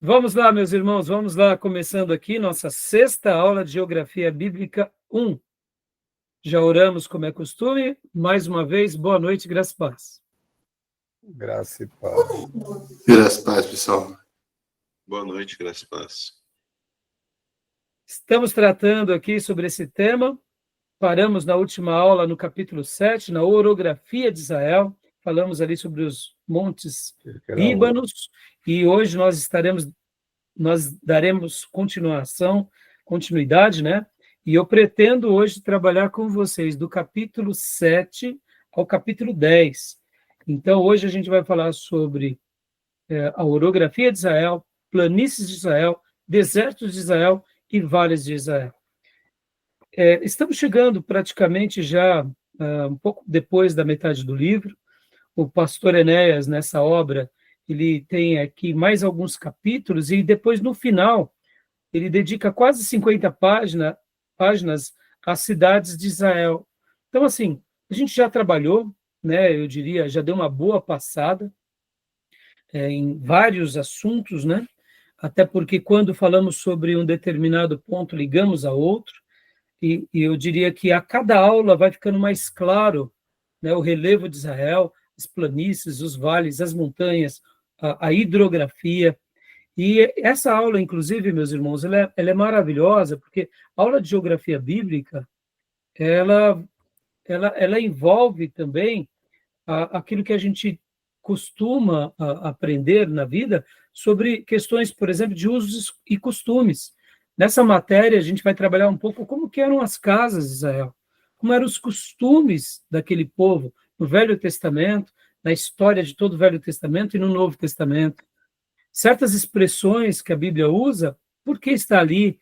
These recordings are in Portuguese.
Vamos lá, meus irmãos, vamos lá, começando aqui nossa sexta aula de Geografia Bíblica 1. Já oramos como é costume. Mais uma vez, boa noite, graça e paz. Graça e paz. Graça e paz, pessoal. Boa noite, graça e paz. Estamos tratando aqui sobre esse tema. Paramos na última aula no capítulo 7, na orografia de Israel. Falamos ali sobre os montes Líbanos. E hoje nós daremos continuidade, né? E eu pretendo hoje trabalhar com vocês do capítulo 7 ao capítulo 10. Então, hoje a gente vai falar sobre a orografia de Israel, planícies de Israel, desertos de Israel e vales de Israel. Estamos chegando praticamente já um pouco depois da metade do livro. O pastor Enéas, nessa obra, ele tem aqui mais alguns capítulos e depois, no final, ele dedica quase 50 páginas às cidades de Israel. Então, assim, a gente já trabalhou, né, eu diria, já deu uma boa passada em vários assuntos, né? Até porque quando falamos sobre um determinado ponto, ligamos a outro, e eu diria que a cada aula vai ficando mais claro, né, o relevo de Israel, as planícies, os vales, as montanhas, a hidrografia. E essa aula, inclusive, meus irmãos, ela é maravilhosa, porque a aula de geografia bíblica, ela envolve também aquilo que a gente costuma aprender na vida sobre questões, por exemplo, de usos e costumes. Nessa matéria, a gente vai trabalhar um pouco como que eram as casas de Israel, como eram os costumes daquele povo no Velho Testamento, na história de todo o Velho Testamento e no Novo Testamento. Certas expressões que a Bíblia usa, por que está ali,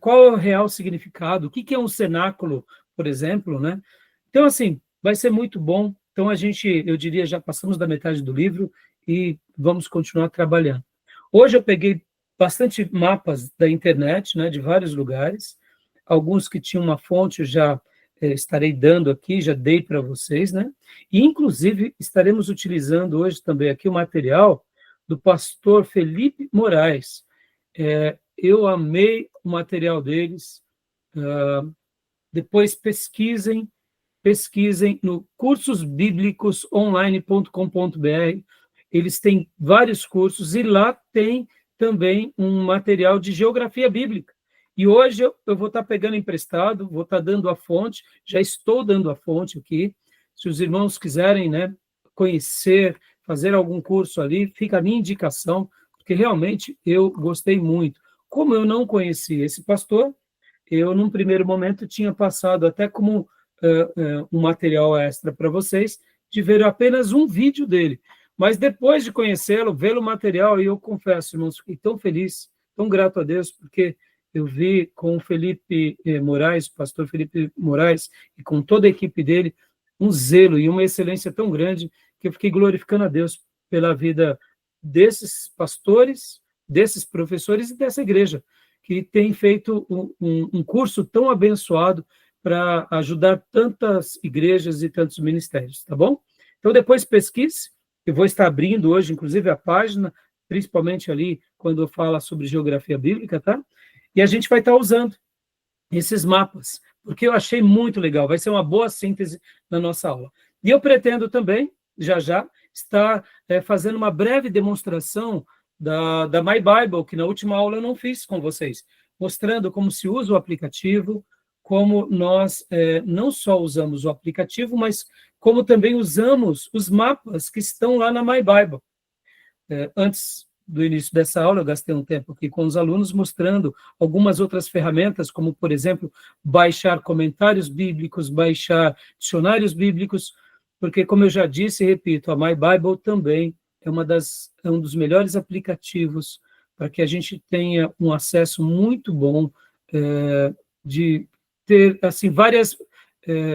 qual é o real significado, o que é um cenáculo, por exemplo, né? Então, assim, vai ser muito bom. Então, eu diria, já passamos da metade do livro e vamos continuar trabalhando. Hoje eu peguei bastante mapas da internet, né, de vários lugares, alguns que tinham uma fonte eu já estarei dando aqui, já dei para vocês, né? E, inclusive, estaremos utilizando hoje também aqui o material do pastor Felipe Moraes. Eu amei o material deles. Depois pesquisem no cursosbiblicosonline.com.br. Eles têm vários cursos e lá tem também um material de geografia bíblica. E hoje eu vou estar pegando emprestado, vou estar dando a fonte, já estou dando a fonte aqui. Se os irmãos quiserem, né, conhecer, fazer algum curso ali, fica a minha indicação, porque realmente eu gostei muito. Como eu não conhecia esse pastor, eu, num primeiro momento, tinha passado até como um material extra para vocês, de ver apenas um vídeo dele. Mas depois de conhecê-lo, ver o material, e eu confesso, irmãos, fiquei tão feliz, tão grato a Deus, porque eu vi com o Felipe Moraes, o pastor Felipe Moraes, e com toda a equipe dele, um zelo e uma excelência tão grande, que eu fiquei glorificando a Deus pela vida desses pastores, desses professores e dessa igreja, que tem feito um curso tão abençoado para ajudar tantas igrejas e tantos ministérios, tá bom? Então, depois pesquise, eu vou estar abrindo hoje, inclusive, a página, principalmente ali, quando fala sobre geografia bíblica, tá? E a gente vai estar usando esses mapas, porque eu achei muito legal, vai ser uma boa síntese na nossa aula. E eu pretendo também, já, estar fazendo uma breve demonstração da My Bible, que na última aula eu não fiz com vocês, mostrando como se usa o aplicativo, como nós não só usamos o aplicativo, mas como também usamos os mapas que estão lá na My Bible. Antes do início dessa aula, eu gastei um tempo aqui com os alunos, mostrando algumas outras ferramentas, como, por exemplo, baixar comentários bíblicos, baixar dicionários bíblicos, porque, como eu já disse e repito, a My Bible também é um dos melhores aplicativos para que a gente tenha um acesso muito bom de ter assim, várias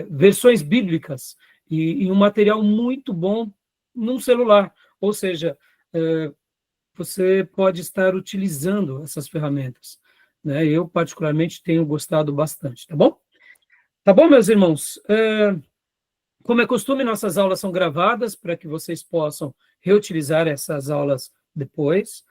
versões bíblicas e um material muito bom num celular. Ou seja, você pode estar utilizando essas ferramentas, né? Eu, particularmente, tenho gostado bastante, tá bom? Tá bom, meus irmãos? Como é costume, nossas aulas são gravadas para que vocês possam reutilizar essas aulas depois.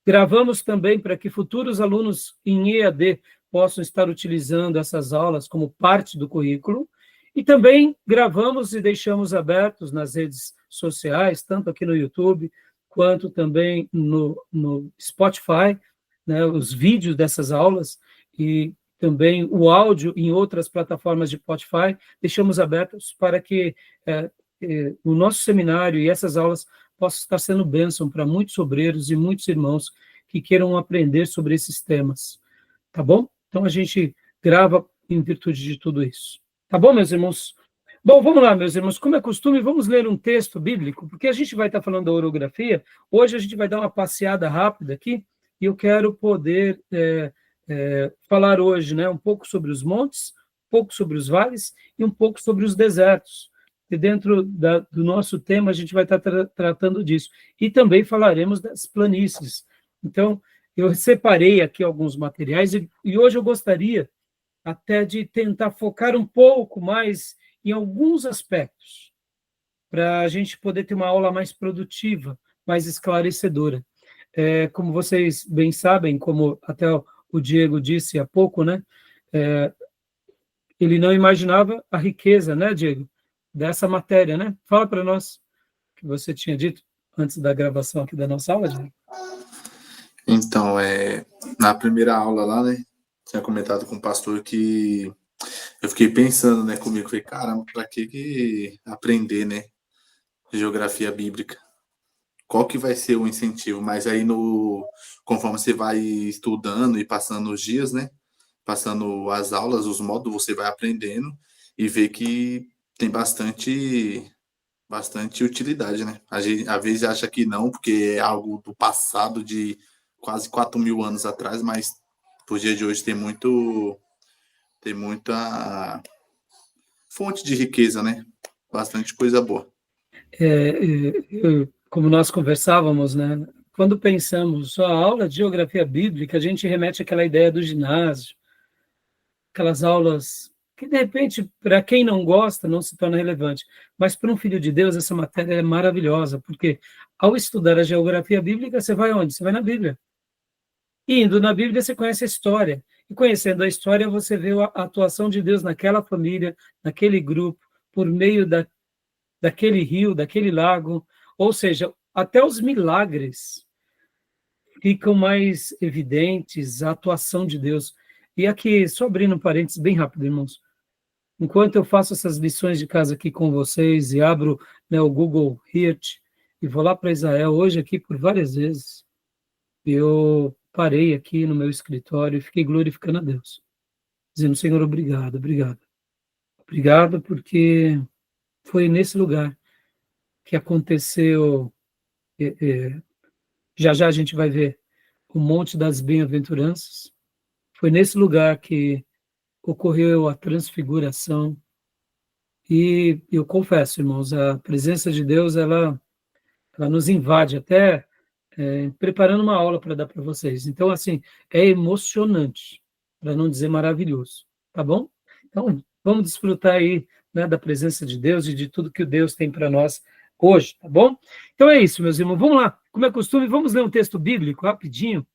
Gravamos também para que futuros alunos em EAD possam estar utilizando essas aulas como parte do currículo. E também gravamos e deixamos abertos nas redes sociais, tanto aqui no YouTube, quanto também no Spotify, né, os vídeos dessas aulas e também o áudio em outras plataformas de Spotify, deixamos abertos para que o nosso seminário e essas aulas possam estar sendo bênção para muitos obreiros e muitos irmãos que queiram aprender sobre esses temas, tá bom? Então, a gente grava em virtude de tudo isso. Tá bom, meus irmãos? Bom, vamos lá, meus irmãos. Como é costume, vamos ler um texto bíblico, porque a gente vai estar falando da orografia. Hoje a gente vai dar uma passeada rápida aqui, e eu quero poder falar hoje, né, um pouco sobre os montes, um pouco sobre os vales e um pouco sobre os desertos. E dentro do nosso tema a gente vai estar tratando disso. E também falaremos das planícies. Então, eu separei aqui alguns materiais e hoje eu gostaria até de tentar focar um pouco mais em alguns aspectos, para a gente poder ter uma aula mais produtiva, mais esclarecedora. Como vocês bem sabem, como até o Diego disse há pouco, né? Ele não imaginava a riqueza, né, Diego, dessa matéria, né? Fala para nós o que você tinha dito antes da gravação aqui da nossa aula, Diego. Então, na primeira aula lá, né, tinha comentado com o pastor que eu fiquei pensando, né, comigo, falei, caramba, para que aprender, né, geografia bíblica? Qual que vai ser o incentivo? Mas aí, conforme você vai estudando e passando os dias, né, passando as aulas, os módulos, você vai aprendendo e vê que tem bastante utilidade, né? Às vezes acha que não, porque é algo do passado de quase 4.000 anos atrás, mas por dia de hoje tem muita fonte de riqueza, né? Bastante coisa boa. Como nós conversávamos, né? Quando pensamos só a aula de geografia bíblica, a gente remete àquela ideia do ginásio, aquelas aulas que, de repente, para quem não gosta, não se torna relevante. Mas para um filho de Deus, essa matéria é maravilhosa, porque ao estudar a geografia bíblica, você vai onde? Você vai na Bíblia. E indo na Bíblia, você conhece a história. E conhecendo a história, você vê a atuação de Deus naquela família, naquele grupo, por meio daquele rio, daquele lago. Ou seja, até os milagres ficam mais evidentes, a atuação de Deus. E aqui, só abrindo um parênteses bem rápido, irmãos. Enquanto eu faço essas lições de casa aqui com vocês e abro, né, o Google Earth e vou lá para Israel, hoje aqui por várias vezes, eu parei aqui no meu escritório e fiquei glorificando a Deus, dizendo, Senhor, obrigado, obrigado. Obrigado porque foi nesse lugar que aconteceu, já já a gente vai ver o Monte das Bem-aventuranças, foi nesse lugar que ocorreu a transfiguração. E eu confesso, irmãos, a presença de Deus, ela nos invade, até preparando uma aula para dar para vocês. Então, assim, é emocionante, para não dizer maravilhoso, tá bom? Então, vamos desfrutar aí, né, da presença de Deus e de tudo que o Deus tem para nós hoje, tá bom? Então é isso, meus irmãos. Vamos lá, como é costume, vamos ler um texto bíblico rapidinho.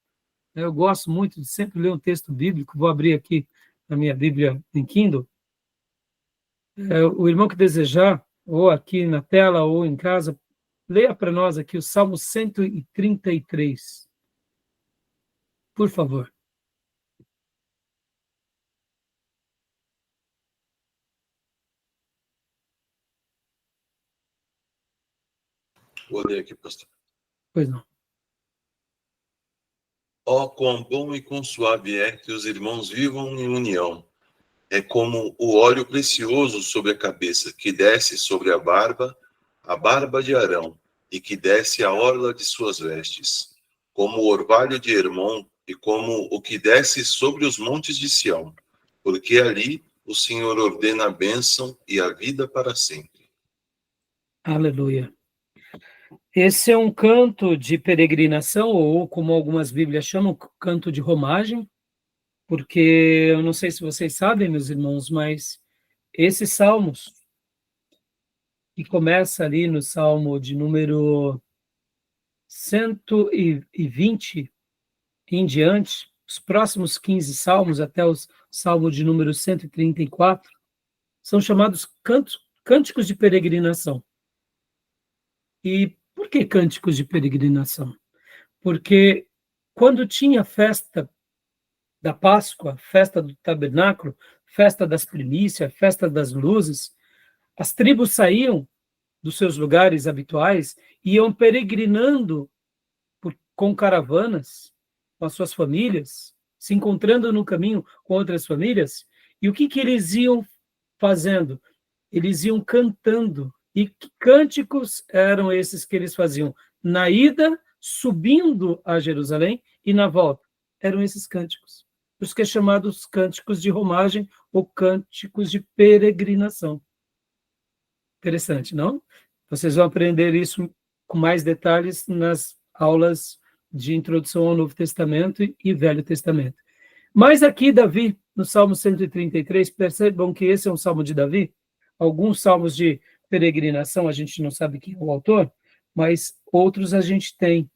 Eu gosto muito de sempre ler um texto bíblico. Vou abrir aqui a minha Bíblia em Kindle. O irmão que desejar, ou aqui na tela, ou em casa, leia para nós aqui o Salmo 133. Por favor. Vou ler aqui, pastor. Pois não. Ó, quão bom e quão suave é que os irmãos vivam em união. É como o óleo precioso sobre a cabeça, que desce sobre a barba de Arão, e que desce a orla de suas vestes, como o orvalho de Hermon, e como o que desce sobre os montes de Sião, porque ali o Senhor ordena a bênção e a vida para sempre. Aleluia. Esse é um canto de peregrinação, ou como algumas Bíblias chamam, canto de romagem, porque eu não sei se vocês sabem, meus irmãos, mas esses salmos, que começa ali no Salmo de número 120, em diante, os próximos 15 salmos, até o salmo de número 134, são chamados cânticos de peregrinação. E por que cânticos de peregrinação? Porque quando tinha festa da Páscoa, festa do tabernáculo, festa das primícias, festa das luzes, as tribos saíam dos seus lugares habituais e iam peregrinando com caravanas, com as suas famílias, se encontrando no caminho com outras famílias. E o que eles iam fazendo? Eles iam cantando. E que cânticos eram esses que eles faziam? Na ida, subindo a Jerusalém, e na volta. Eram esses cânticos. Os que é chamados cânticos de romagem ou cânticos de peregrinação. Interessante, não? Vocês vão aprender isso com mais detalhes nas aulas de introdução ao Novo Testamento e Velho Testamento. Mas aqui, Davi, no Salmo 133, percebam que esse é um salmo de Davi. Alguns salmos de peregrinação, a gente não sabe quem é o autor, mas outros a gente tem.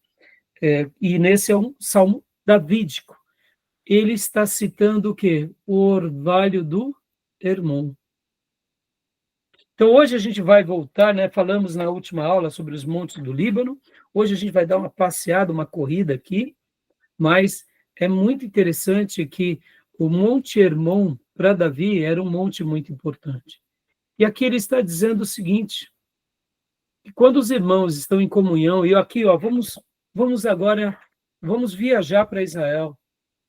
E nesse é um salmo davídico. Ele está citando o quê? O orvalho do Hermon. Então, hoje a gente vai voltar, né? Falamos na última aula sobre os montes do Líbano. Hoje a gente vai dar uma passeada, uma corrida aqui, mas é muito interessante que o Monte Hermon, para Davi, era um monte muito importante. E aqui ele está dizendo o seguinte, que quando os irmãos estão em comunhão, e aqui, ó, vamos agora, vamos viajar para Israel,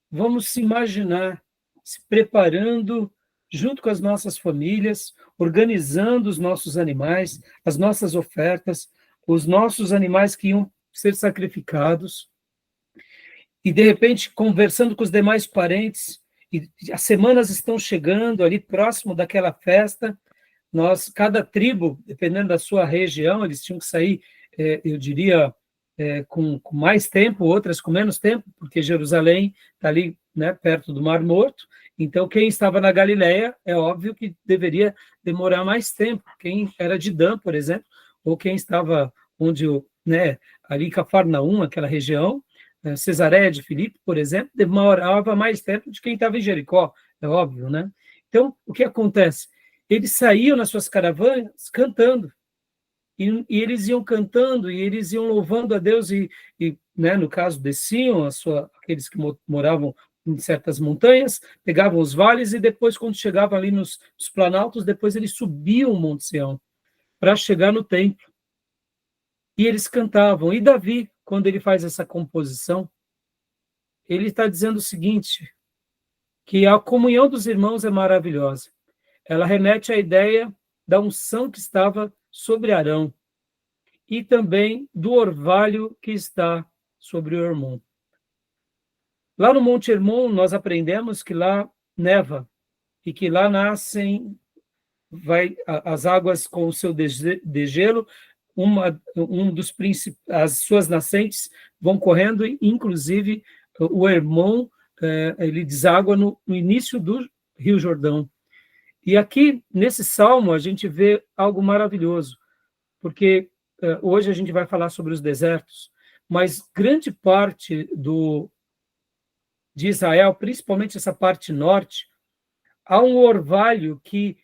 vamos se imaginar, se preparando junto com as nossas famílias, organizando os nossos animais, as nossas ofertas, os nossos animais que iam ser sacrificados, e de repente conversando com os demais parentes, e as semanas estão chegando ali próximo daquela festa, cada tribo, dependendo da sua região, eles tinham que sair, eu diria, com mais tempo, outras com menos tempo, porque Jerusalém está ali, né, perto do Mar Morto. Então, quem estava na Galileia, é óbvio que deveria demorar mais tempo. Quem era de Dan, por exemplo, ou quem estava ali em Cafarnaum, aquela região, Cesareia de Filipe, por exemplo, demorava mais tempo de quem estava em Jericó, é óbvio, né? Então, o que acontece? Eles saíam nas suas caravanas cantando, e eles iam cantando, e eles iam louvando a Deus, né, no caso, desciam aqueles que moravam em certas montanhas, pegavam os vales, e depois, quando chegavam ali nos planaltos, depois eles subiam o Monte Sião, para chegar no templo. E eles cantavam. E Davi, quando ele faz essa composição, ele está dizendo o seguinte, que a comunhão dos irmãos é maravilhosa. Ela remete à ideia da unção que estava sobre Arão e também do orvalho que está sobre o Hermon. Lá no Monte Hermon, nós aprendemos que lá neva e que lá nascem, as águas com o seu degelo, as suas nascentes vão correndo, inclusive o Hermon, ele deságua no início do Rio Jordão. E aqui, nesse salmo, a gente vê algo maravilhoso, porque hoje a gente vai falar sobre os desertos, mas grande parte de Israel, principalmente essa parte norte, há um orvalho que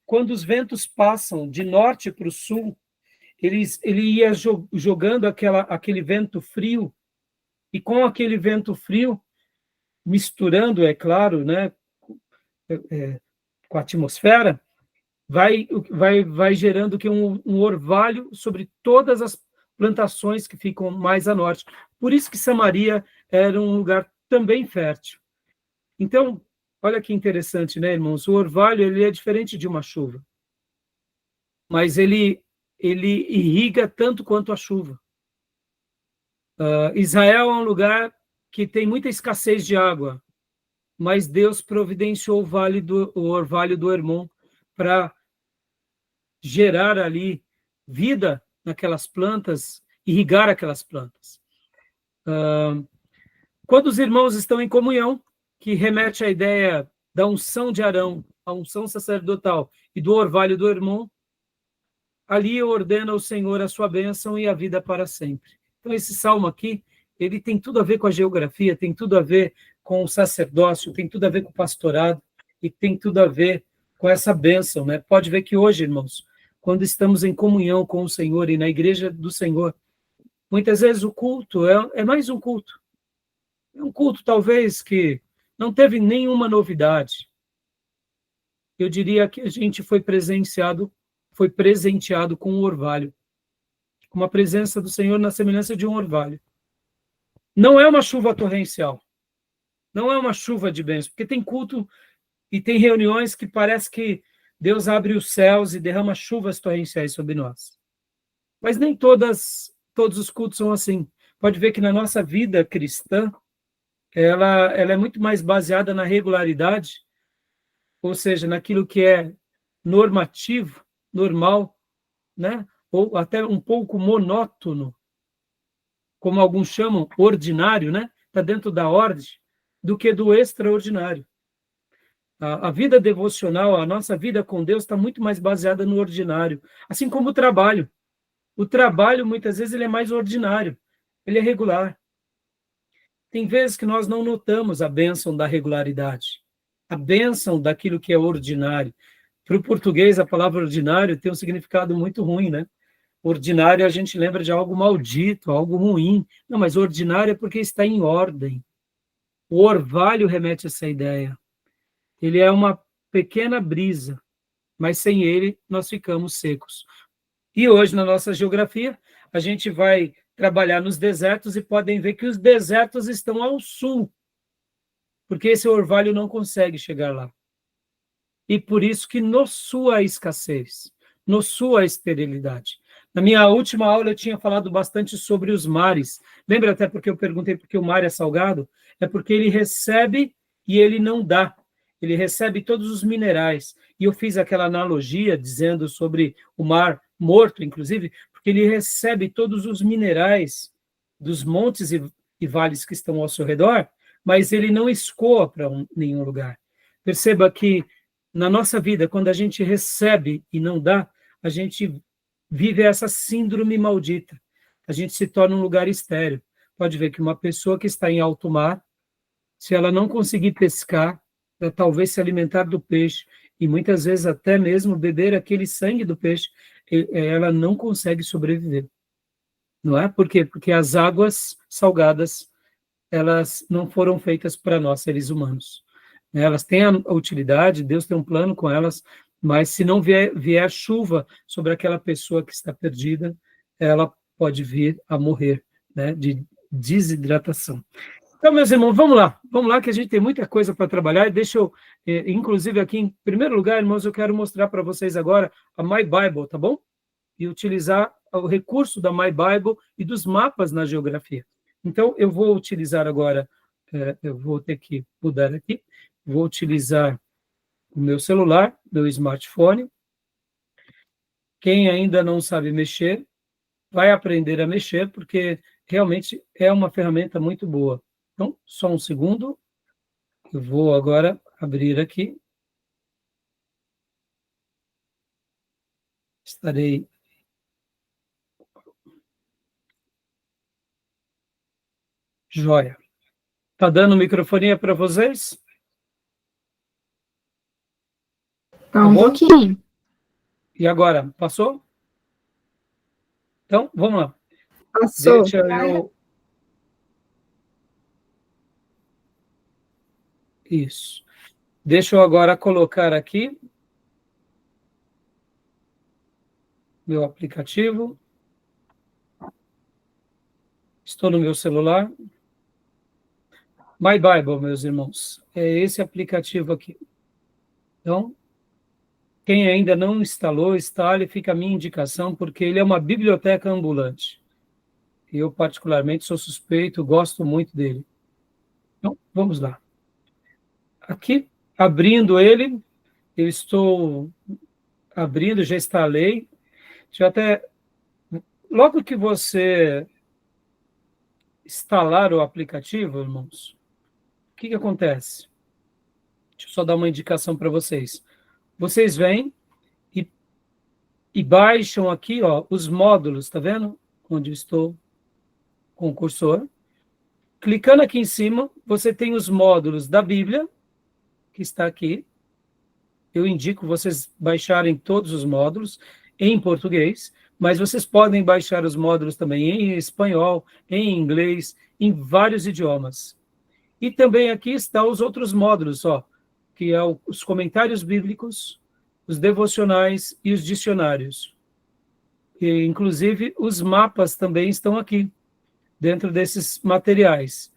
quando os ventos passam de norte para o sul, ele ia jogando aquele vento frio, e com aquele vento frio, misturando, é claro, né, com a atmosfera, vai gerando um orvalho sobre todas as plantações que ficam mais a norte. Por isso que Samaria era um lugar também fértil. Então, olha que interessante, né, irmãos? O orvalho, ele é diferente de uma chuva, mas ele irriga tanto quanto a chuva. Israel é um lugar que tem muita escassez de água, mas Deus providenciou o orvalho do Hermon para gerar ali vida naquelas plantas, irrigar aquelas plantas. Quando os irmãos estão em comunhão, que remete à ideia da unção de Arão, a unção sacerdotal e do orvalho do Hermon, ali ordena o Senhor a sua bênção e a vida para sempre. Então, esse salmo aqui, ele tem tudo a ver com a geografia, tem tudo a ver com o sacerdócio, tem tudo a ver com o pastorado, e tem tudo a ver com essa bênção, né? Pode ver que hoje, irmãos, quando estamos em comunhão com o Senhor e na igreja do Senhor, muitas vezes o culto é mais um culto. É um culto, talvez, que não teve nenhuma novidade. Eu diria que a gente foi presenteado com um orvalho, com uma presença do Senhor na semelhança de um orvalho. Não é uma chuva torrencial, não é uma chuva de bênção, porque tem culto e tem reuniões que parece que Deus abre os céus e derrama chuvas torrenciais sobre nós. Mas nem todos os cultos são assim. Pode ver que na nossa vida cristã, ela é muito mais baseada na regularidade, ou seja, naquilo que é normativo, normal, né? Ou até um pouco monótono, como alguns chamam, ordinário, né? Está dentro da ordem, do que do extraordinário. A vida devocional, a nossa vida com Deus está muito mais baseada no ordinário, assim como o trabalho. O trabalho, muitas vezes, ele é mais ordinário, ele é regular. Tem vezes que nós não notamos a bênção da regularidade, a bênção daquilo que é ordinário. Para o português, a palavra ordinário tem um significado muito ruim, né? Ordinário, a gente lembra de algo maldito, algo ruim. Não, mas ordinário é porque está em ordem. O orvalho remete a essa ideia. Ele é uma pequena brisa, mas sem ele nós ficamos secos. E hoje, na nossa geografia, a gente vai trabalhar nos desertos e podem ver que os desertos estão ao sul, porque esse orvalho não consegue chegar lá. E por isso que no sul há escassez, no sul há esterilidade. Na minha última aula eu tinha falado bastante sobre os mares. Lembra até porque eu perguntei por que o mar é salgado? É porque ele recebe e ele não dá. Ele recebe todos os minerais. E eu fiz aquela analogia dizendo sobre o mar morto, inclusive, porque ele recebe todos os minerais dos montes e vales que estão ao seu redor, mas ele não escoa para nenhum lugar. Perceba que na nossa vida, quando a gente recebe e não dá, a gente vive essa síndrome maldita. A gente se torna um lugar estéril. Pode ver que uma pessoa que está em alto mar, se ela não conseguir pescar, talvez se alimentar do peixe, e muitas vezes até mesmo beber aquele sangue do peixe, ela não consegue sobreviver. Não é? Por quê? Porque as águas salgadas, elas não foram feitas para nós, seres humanos. Elas têm a utilidade, Deus tem um plano com elas, mas se não vier chuva sobre aquela pessoa que está perdida, ela pode vir a morrer, né, de desidratação. Então, meus irmãos, vamos lá que a gente tem muita coisa para trabalhar, e deixa eu, inclusive aqui, em primeiro lugar, irmãos, eu quero mostrar para vocês agora a My Bible, tá bom? E utilizar o recurso da My Bible e dos mapas na geografia. Então, eu vou utilizar agora, eu vou ter que mudar aqui, vou utilizar o meu celular, meu smartphone. Quem ainda não sabe mexer, vai aprender a mexer, porque realmente é uma ferramenta muito boa. Então, só um segundo. Eu vou agora abrir aqui. Estarei... Joia. Está dando microfonia para vocês? Tá um pouquinho. E agora, passou? Então, vamos lá. Passou. Deixa eu... Isso. Deixa eu agora colocar aqui meu aplicativo. Estou no meu celular. My Bible, meus irmãos. É esse aplicativo aqui. Então, quem ainda não instalou, instale, fica a minha indicação, porque ele é uma biblioteca ambulante. Eu, particularmente, sou suspeito, gosto muito dele. Então, vamos lá. Aqui, abrindo ele, eu estou abrindo, já instalei. Deixa eu até... Logo que você instalar o aplicativo, irmãos, o que acontece? Deixa eu só dar uma indicação para vocês. Vocês vêm e baixam aqui, ó, os módulos, tá vendo? Onde eu estou com o cursor. clicando aqui em cima, você tem os módulos da Bíblia, que está aqui. Eu indico vocês baixarem todos os módulos em português, mas vocês podem baixar os módulos também em espanhol, em inglês, em vários idiomas. E também aqui estão os outros módulos, ó, que é os comentários bíblicos, os devocionais e os dicionários. E, inclusive, os mapas também estão aqui, dentro desses materiais.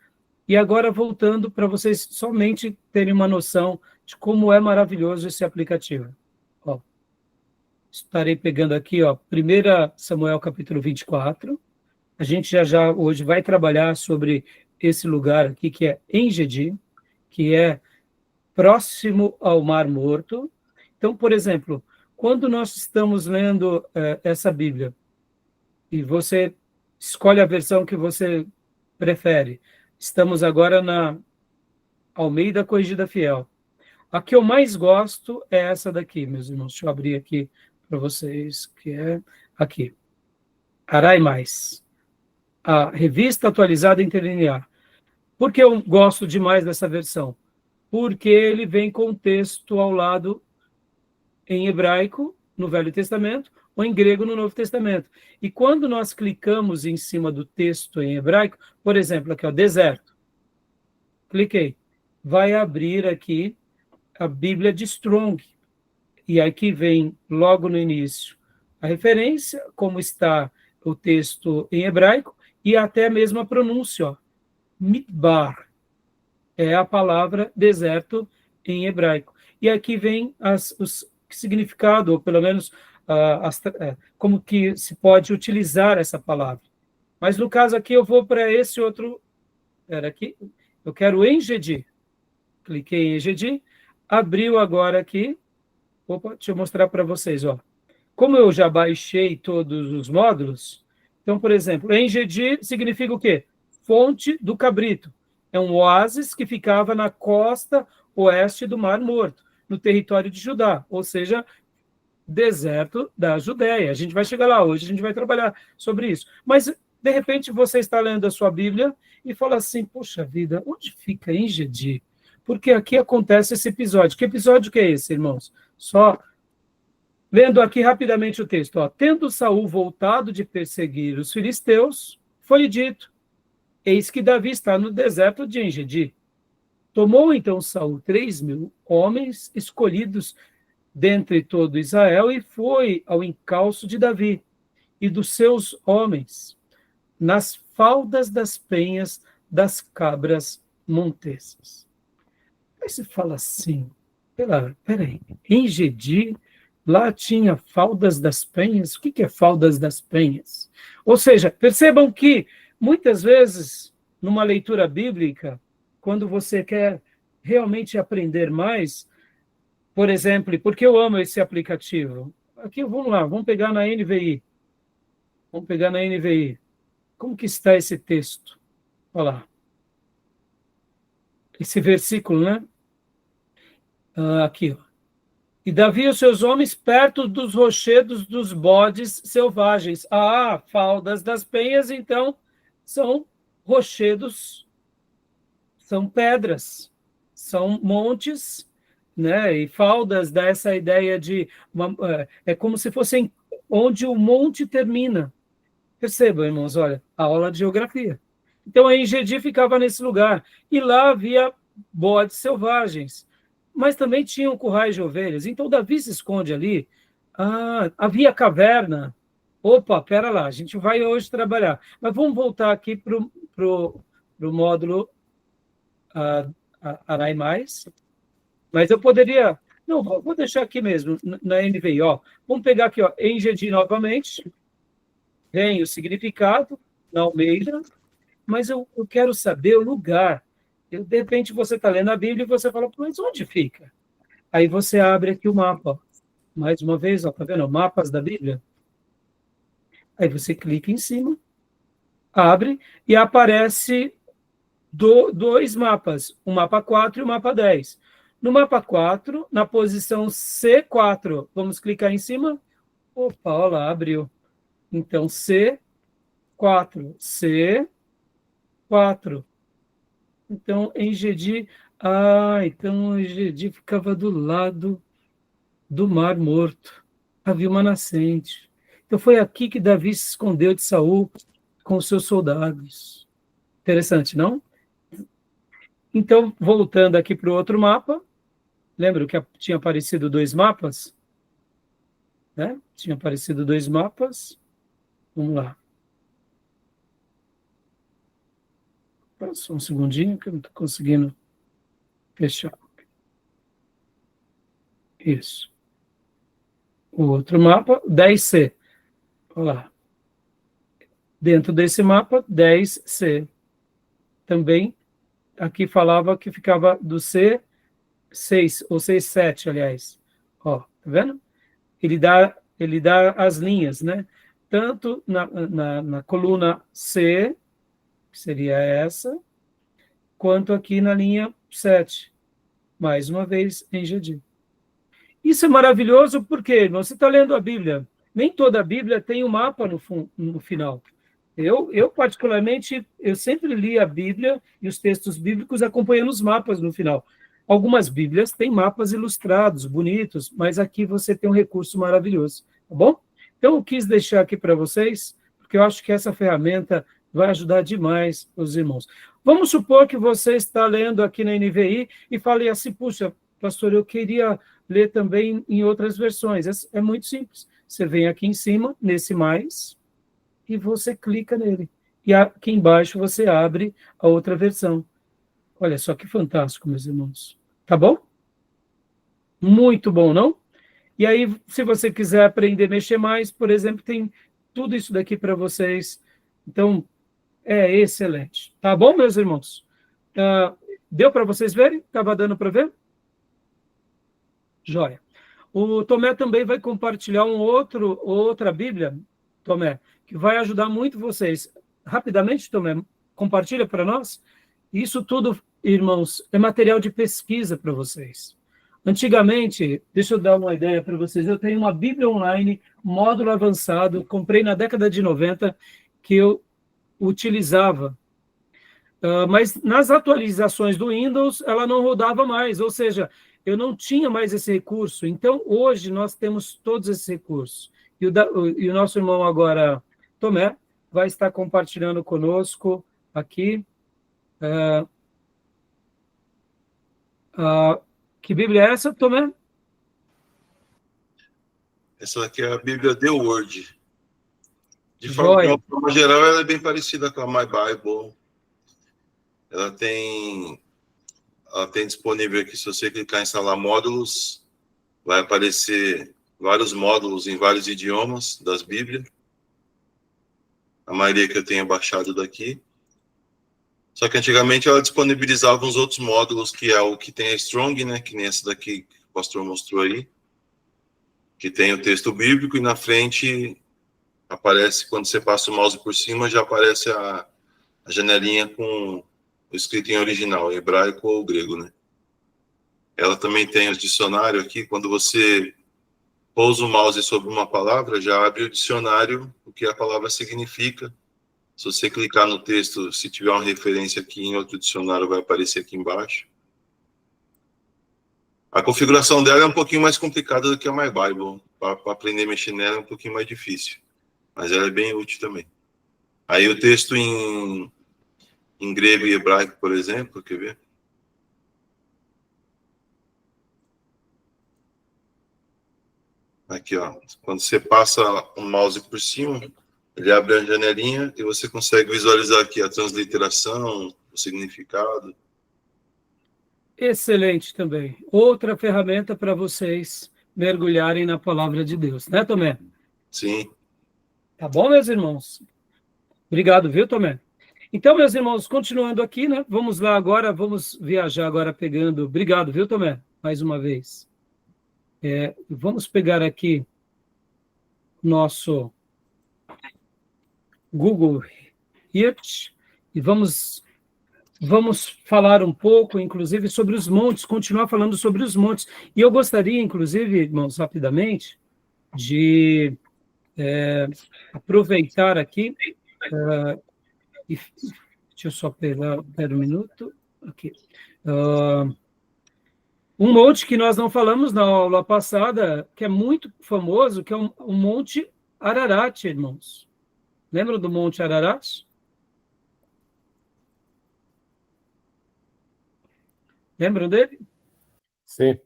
E agora, voltando para vocês somente terem uma noção de como é maravilhoso esse aplicativo. Ó, estarei pegando aqui, ó, 1 Samuel capítulo 24. A gente já hoje vai trabalhar sobre esse lugar aqui, que é En-Gedi, que é próximo ao Mar Morto. Então, por exemplo, quando nós estamos lendo essa Bíblia, e você escolhe a versão que você prefere, estamos agora na Almeida Corrigida Fiel. A que eu mais gosto é essa daqui, meus irmãos. Deixa eu abrir aqui para vocês, que é aqui. Arai Mais. A Revista Atualizada Interlinear. Por que eu gosto demais dessa versão? Porque ele vem com o texto ao lado em hebraico, no Velho Testamento, ou em grego, no Novo Testamento. E quando nós clicamos em cima do texto em hebraico, por exemplo, aqui, ó, deserto. Cliquei. Vai abrir aqui a Bíblia de Strong. E aqui vem, logo no início, a referência, como está o texto em hebraico, e até mesmo a pronúncia, ó. Midbar é a palavra deserto em hebraico. E aqui vem o significado, ou pelo menos como que se pode utilizar essa palavra. Mas no caso aqui eu vou para esse outro. Espera aqui. Eu quero En-Gedi. Cliquei em En-Gedi. Abriu agora aqui. Opa, deixa eu mostrar para vocês. Ó. Como eu já baixei todos os módulos, então, por exemplo, En-Gedi significa o quê? Fonte do Cabrito. É um oásis que ficava na costa oeste do Mar Morto, no território de Judá, ou seja, deserto da Judéia. A gente vai chegar lá hoje, a gente vai trabalhar sobre isso. Mas, de repente, você está lendo a sua Bíblia e fala assim, poxa vida, onde fica En-Gedi? Porque aqui acontece esse episódio. Que episódio que é esse, irmãos? Só lendo aqui rapidamente o texto. Ó. Tendo Saul voltado de perseguir os filisteus, foi dito, eis que Davi está no deserto de En-Gedi. Tomou então Saul 3.000 homens escolhidos dentre todo Israel e foi ao encalço de Davi e dos seus homens nas faldas das penhas das cabras montesas. Aí se fala assim, peraí, En-Gedi, lá tinha faldas das penhas? O que é faldas das penhas? Ou seja, percebam que muitas vezes, numa leitura bíblica, quando você quer realmente aprender mais, por exemplo, porque eu amo esse aplicativo. Aqui, vamos lá, vamos pegar na NVI. Vamos pegar na NVI. Como que está esse texto? Olha lá. Esse versículo, né? Aqui, ó. E Davi e os seus homens perto dos rochedos dos bodes selvagens. Faldas das penhas, então, são rochedos, são pedras, são montes, né? E faldas dá essa ideia de é como se fossem onde o monte termina. Percebam, irmãos, olha, a aula de geografia. Então, a En-Gedi ficava nesse lugar, e lá havia bodes selvagens, mas também tinham currais de ovelhas. Então, Davi se esconde ali. Havia caverna. Opa, pera lá, a gente vai hoje trabalhar. Mas vamos voltar aqui para o módulo Arai Mais. Mas eu poderia... Não, vou deixar aqui mesmo, na NVI. Ó. Vamos pegar aqui, ó, En-Gedi novamente. Vem o significado, na Almeida. Mas eu quero saber o lugar. De repente, você está lendo a Bíblia e você fala, mas onde fica? Aí você abre aqui o mapa. Ó. Mais uma vez, ó, tá vendo? Mapas da Bíblia. Aí você clica em cima, abre e aparece dois mapas, o mapa 4 e o mapa 10. No mapa 4, na posição C4, vamos clicar em cima. Opa, olha lá, abriu. Então, C4. Então, Engedi, então Engedi ficava do lado do Mar Morto. Havia uma nascente. Então foi aqui que Davi se escondeu de Saul com os seus soldados. Interessante, não? Então, voltando aqui para o outro mapa, lembra que tinha aparecido 2 mapas? Né? Tinha aparecido 2 mapas. Vamos lá. Só um segundinho que eu não estou conseguindo fechar. Isso. O outro mapa, 10C. Olha lá. Dentro desse mapa, 10C. Também, aqui falava que ficava do C6, ou C7, aliás. Ó, tá vendo? Ele dá as linhas, né? Tanto na coluna C, que seria essa, quanto aqui na linha 7. Mais uma vez, em Engedi. Isso é maravilhoso porque você está lendo a Bíblia. Nem toda a Bíblia tem um mapa no final. Eu, particularmente, eu sempre li a Bíblia e os textos bíblicos acompanhando os mapas no final. Algumas Bíblias têm mapas ilustrados, bonitos, mas aqui você tem um recurso maravilhoso, tá bom? Então, eu quis deixar aqui para vocês, porque eu acho que essa ferramenta vai ajudar demais os irmãos. Vamos supor que você está lendo aqui na NVI e fale assim, puxa, pastor, eu queria ler também em outras versões. É muito simples. Você vem aqui em cima, nesse mais, e você clica nele. E aqui embaixo você abre a outra versão. Olha só que fantástico, meus irmãos. Tá bom? Muito bom, não? E aí, se você quiser aprender a mexer mais, por exemplo, tem tudo isso daqui para vocês. Então, é excelente. Tá bom, meus irmãos? Deu para vocês verem? Estava dando para ver? Joia. O Tomé também vai compartilhar outra Bíblia, Tomé, que vai ajudar muito vocês. Rapidamente, Tomé, compartilha para nós. Isso tudo, irmãos, é material de pesquisa para vocês. Antigamente, deixa eu dar uma ideia para vocês, eu tenho uma Bíblia online, módulo avançado, comprei na década de 90, que eu utilizava. Mas nas atualizações do Windows, ela não rodava mais, ou seja, eu não tinha mais esse recurso. Então, hoje, nós temos todos esses recursos. E o nosso irmão agora, Tomé, vai estar compartilhando conosco aqui. Que Bíblia é essa, Tomé? Essa daqui é a Bíblia The Word. De forma geral, ela é bem parecida com a My Bible. Ela tem disponível aqui, se você clicar em instalar módulos, vai aparecer vários módulos em vários idiomas das Bíblias. A maioria que eu tenho baixado daqui. Só que antigamente ela disponibilizava uns outros módulos, que é o que tem a Strong, né? Que nem essa daqui que o pastor mostrou aí. Que tem o texto bíblico e na frente aparece, quando você passa o mouse por cima, já aparece a janelinha com o escrito em original, hebraico ou grego, né? Ela também tem os dicionários aqui, quando você pousa o mouse sobre uma palavra, já abre o dicionário, o que a palavra significa. Se você clicar no texto, se tiver uma referência aqui em outro dicionário, vai aparecer aqui embaixo. A configuração dela é um pouquinho mais complicada do que a My Bible. Para aprender a mexer nela é um pouquinho mais difícil. Mas ela é bem útil também. Aí o texto em grego e hebraico, por exemplo, quer ver? Aqui, ó. Quando você passa o mouse por cima, ele abre a janelinha e você consegue visualizar aqui a transliteração, o significado. Excelente também. Outra ferramenta para vocês mergulharem na palavra de Deus, né, Tomé? Sim. Tá bom, meus irmãos? Obrigado, viu, Tomé? Então, meus irmãos, continuando aqui, né? Vamos lá agora, vamos viajar agora pegando... Obrigado, viu, Tomé? Mais uma vez. Vamos pegar aqui nosso Google Earth e vamos falar um pouco, inclusive, sobre os montes, continuar falando sobre os montes. E eu gostaria, inclusive, irmãos, rapidamente, de aproveitar aqui, deixa eu só pegar um minuto, Aqui. Um monte que nós não falamos na aula passada, que é muito famoso, que é o Monte Ararat, irmãos. Lembram do Monte Ararat? Lembram dele? Sim.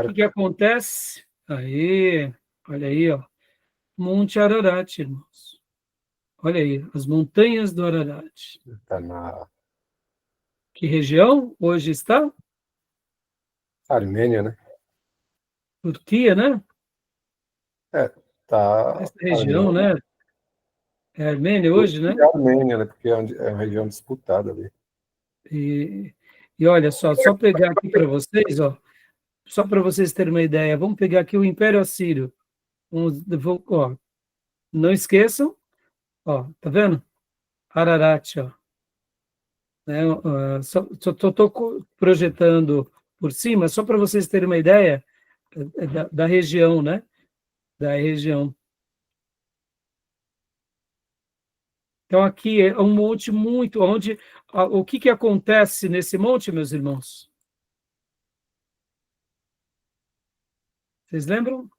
O que acontece? Aí, olha aí, ó. Monte Ararat, irmãos. Olha aí, as montanhas do Ararat. Está na Que região hoje está? Armênia, né? Turquia, né? Tá. Essa região, né? É Armênia hoje, né? É Armênia, né? Porque é uma região disputada ali. E olha só pegar aqui para vocês, ó, só para vocês terem uma ideia, vamos pegar aqui o Império Assírio. Ó, não esqueçam, ó, tá vendo? Ararat, ó. Né? Só estou projetando por cima, só para vocês terem uma ideia da região, né? Da região. Então, aqui é um monte muito, onde o que acontece nesse monte, meus irmãos? Vocês lembram?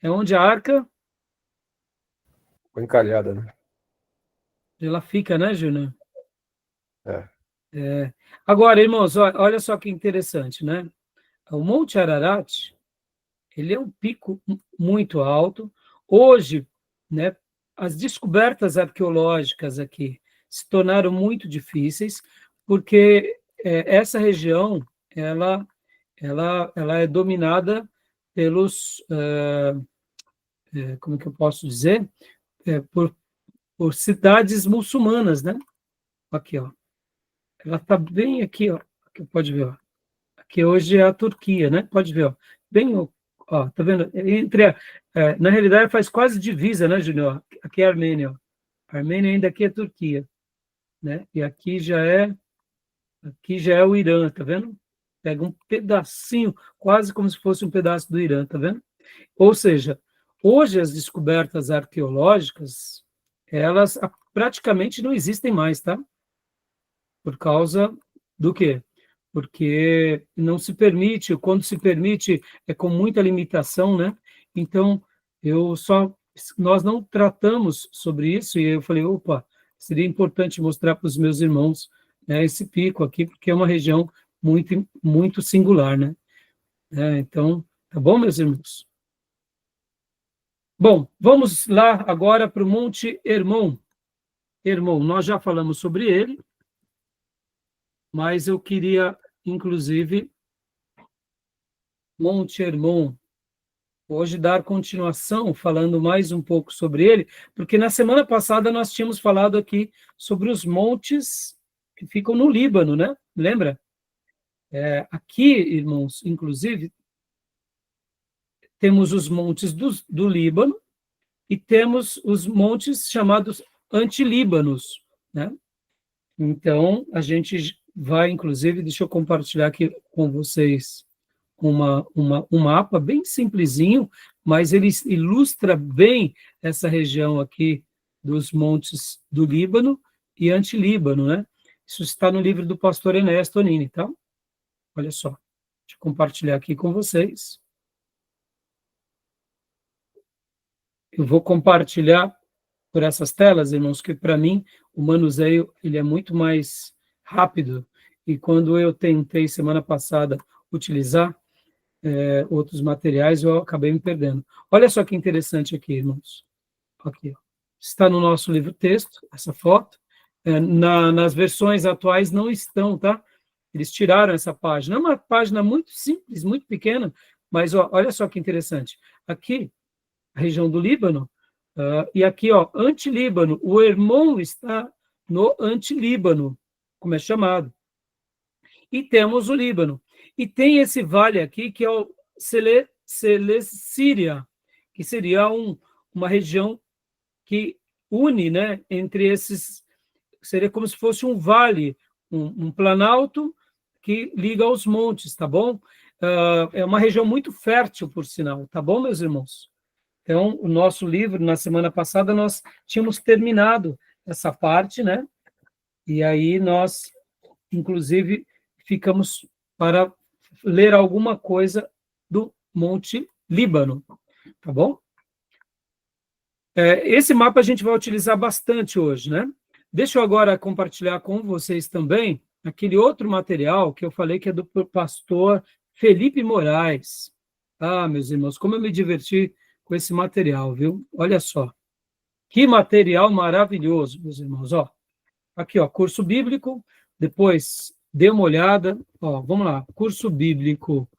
É onde a arca, Foi encalhada, né? ela fica, né, Júnior? É. Agora, irmãos, olha só que interessante, né? O Monte Ararat, ele é um pico muito alto. Hoje, né, as descobertas arqueológicas aqui se tornaram muito difíceis, porque essa região, ela é dominada pelos, como que eu posso dizer? Por cidades muçulmanas, né? Aqui, ó. Ela está bem aqui, ó. Aqui, pode ver, ó. Aqui hoje é a Turquia, né? Pode ver, ó. Bem, ó, tá vendo? Na realidade, faz quase divisa, né, Júnior? Aqui é a Armênia, ó. A Armênia ainda aqui é a Turquia, né? E aqui já é o Irã, tá vendo? Pega um pedacinho, quase como se fosse um pedaço do Irã, tá vendo? Ou seja, hoje as descobertas arqueológicas, elas praticamente não existem mais, tá? Por causa do quê? Porque não se permite, quando se permite, é com muita limitação, né? Então, nós não tratamos sobre isso, e eu falei, opa, seria importante mostrar para os meus irmãos, né, esse pico aqui, porque é uma região muito, muito singular, né? Então, tá bom, meus irmãos? Bom, vamos lá agora para o Monte Hermon. Hermon, nós já falamos sobre ele, mas eu queria, inclusive, Monte Hermon, hoje dar continuação, falando mais um pouco sobre ele, porque na semana passada nós tínhamos falado aqui sobre os montes que ficam no Líbano, né? Lembra? Aqui, irmãos, inclusive, temos os montes do Líbano e temos os montes chamados antilíbanos, né? Então, a gente vai, inclusive, deixa eu compartilhar aqui com vocês um mapa bem simplesinho, mas ele ilustra bem essa região aqui dos montes do Líbano e antilíbano, né? Isso está no livro do pastor Enéas Tonini, tá? Olha só, deixa eu compartilhar aqui com vocês. Eu vou compartilhar por essas telas, irmãos, que para mim o manuseio ele é muito mais rápido, e quando eu tentei semana passada utilizar outros materiais, eu acabei me perdendo. Olha só que interessante aqui, irmãos. Aqui, ó. Está no nosso livro-texto, essa foto. Nas versões atuais não estão, tá? Eles tiraram essa página. É uma página muito simples, muito pequena, mas ó, olha só que interessante. Aqui, a região do Líbano, e aqui, ó, antilíbano. O Hermon está no antilíbano, como é chamado. E temos o Líbano. E tem esse vale aqui, que é o Seleucíria, que seria uma região que une, né, entre esses, seria como se fosse um vale, um planalto que liga aos montes, tá bom? É uma região muito fértil, por sinal, tá bom, meus irmãos? Então, o nosso livro, na semana passada, nós tínhamos terminado essa parte, né? E aí nós inclusive, ficamos para ler alguma coisa do Monte Líbano, tá bom? Esse mapa a gente vai utilizar bastante hoje, né? Deixa eu agora compartilhar com vocês também aquele outro material que eu falei que é do pastor Felipe Moraes. Ah, meus irmãos, como eu me diverti com esse material, viu? Olha só. Que material maravilhoso, meus irmãos. Ó, aqui, ó, curso bíblico. Depois, dê uma olhada. Ó, vamos lá, curso bíblico.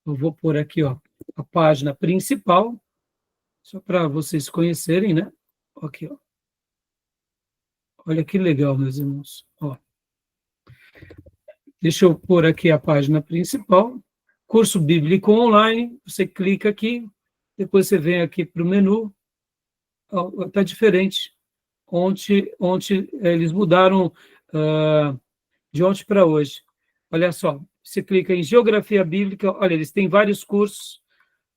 Eu vou pôr aqui, ó, a página principal, só para vocês conhecerem, né? Aqui, ó. Olha que legal, meus irmãos. Ó. Deixa eu pôr aqui a página principal. Curso bíblico online. Você clica aqui, depois você vem aqui para o menu. Está diferente. Ontem eles mudaram de ontem para hoje. Olha só, você clica em Geografia Bíblica, olha, eles têm vários cursos,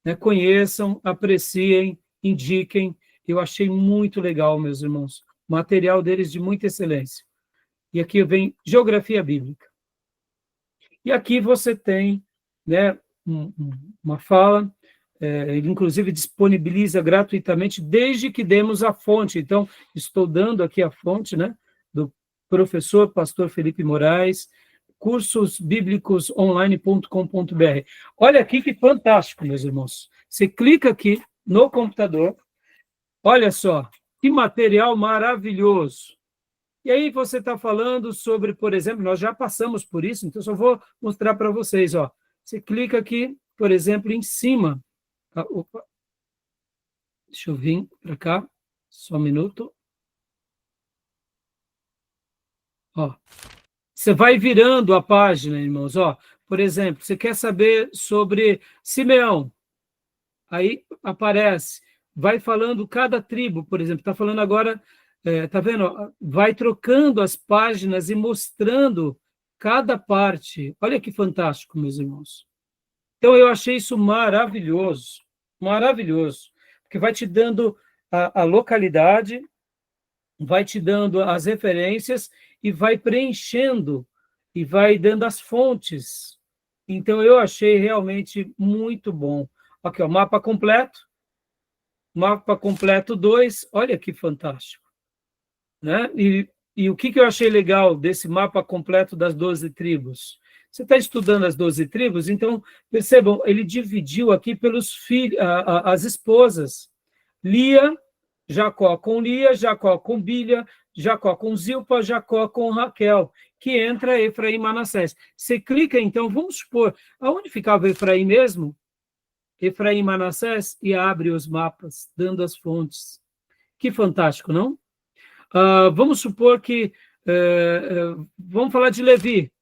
né? Conheçam, apreciem, indiquem. Eu achei muito legal, meus irmãos. O material deles de muita excelência. E aqui vem Geografia Bíblica. E aqui você tem, né, uma fala, ele inclusive disponibiliza gratuitamente, desde que demos a fonte. Então, estou dando aqui a fonte, né, do professor pastor Felipe Moraes, cursosbiblicosonline.com.br. Olha aqui que fantástico, meus irmãos. Você clica aqui no computador, olha só, que material maravilhoso. E aí você está falando sobre, por exemplo, nós já passamos por isso, então só vou mostrar para vocês, ó. Você clica aqui, por exemplo, em cima. Opa. Deixa eu vir para cá, só um minuto. Ó. Você vai virando a página, irmãos, ó. Por exemplo, você quer saber sobre Simeão. Aí aparece, vai falando cada tribo, por exemplo, está falando agora, tá vendo? Vai trocando as páginas e mostrando cada parte. Olha que fantástico, meus irmãos. Então, eu achei isso maravilhoso, maravilhoso, porque vai te dando a localidade, vai te dando as referências e vai preenchendo e vai dando as fontes. Então, eu achei realmente muito bom. Aqui, ó, mapa completo 2, olha que fantástico, né? E o que eu achei legal desse mapa completo das 12 tribos? Você está estudando as 12 tribos, então, percebam, ele dividiu aqui pelos filhos, as esposas. Jacó com Lia, Jacó com Bilha, Jacó com Zilpa, Jacó com Raquel, que entra Efraim e Manassés. Você clica, então, vamos supor, aonde ficava Efraim mesmo? Efraim e Manassés, e abre os mapas, dando as fontes. Que fantástico, não? Vamos supor que... vamos falar de Levi.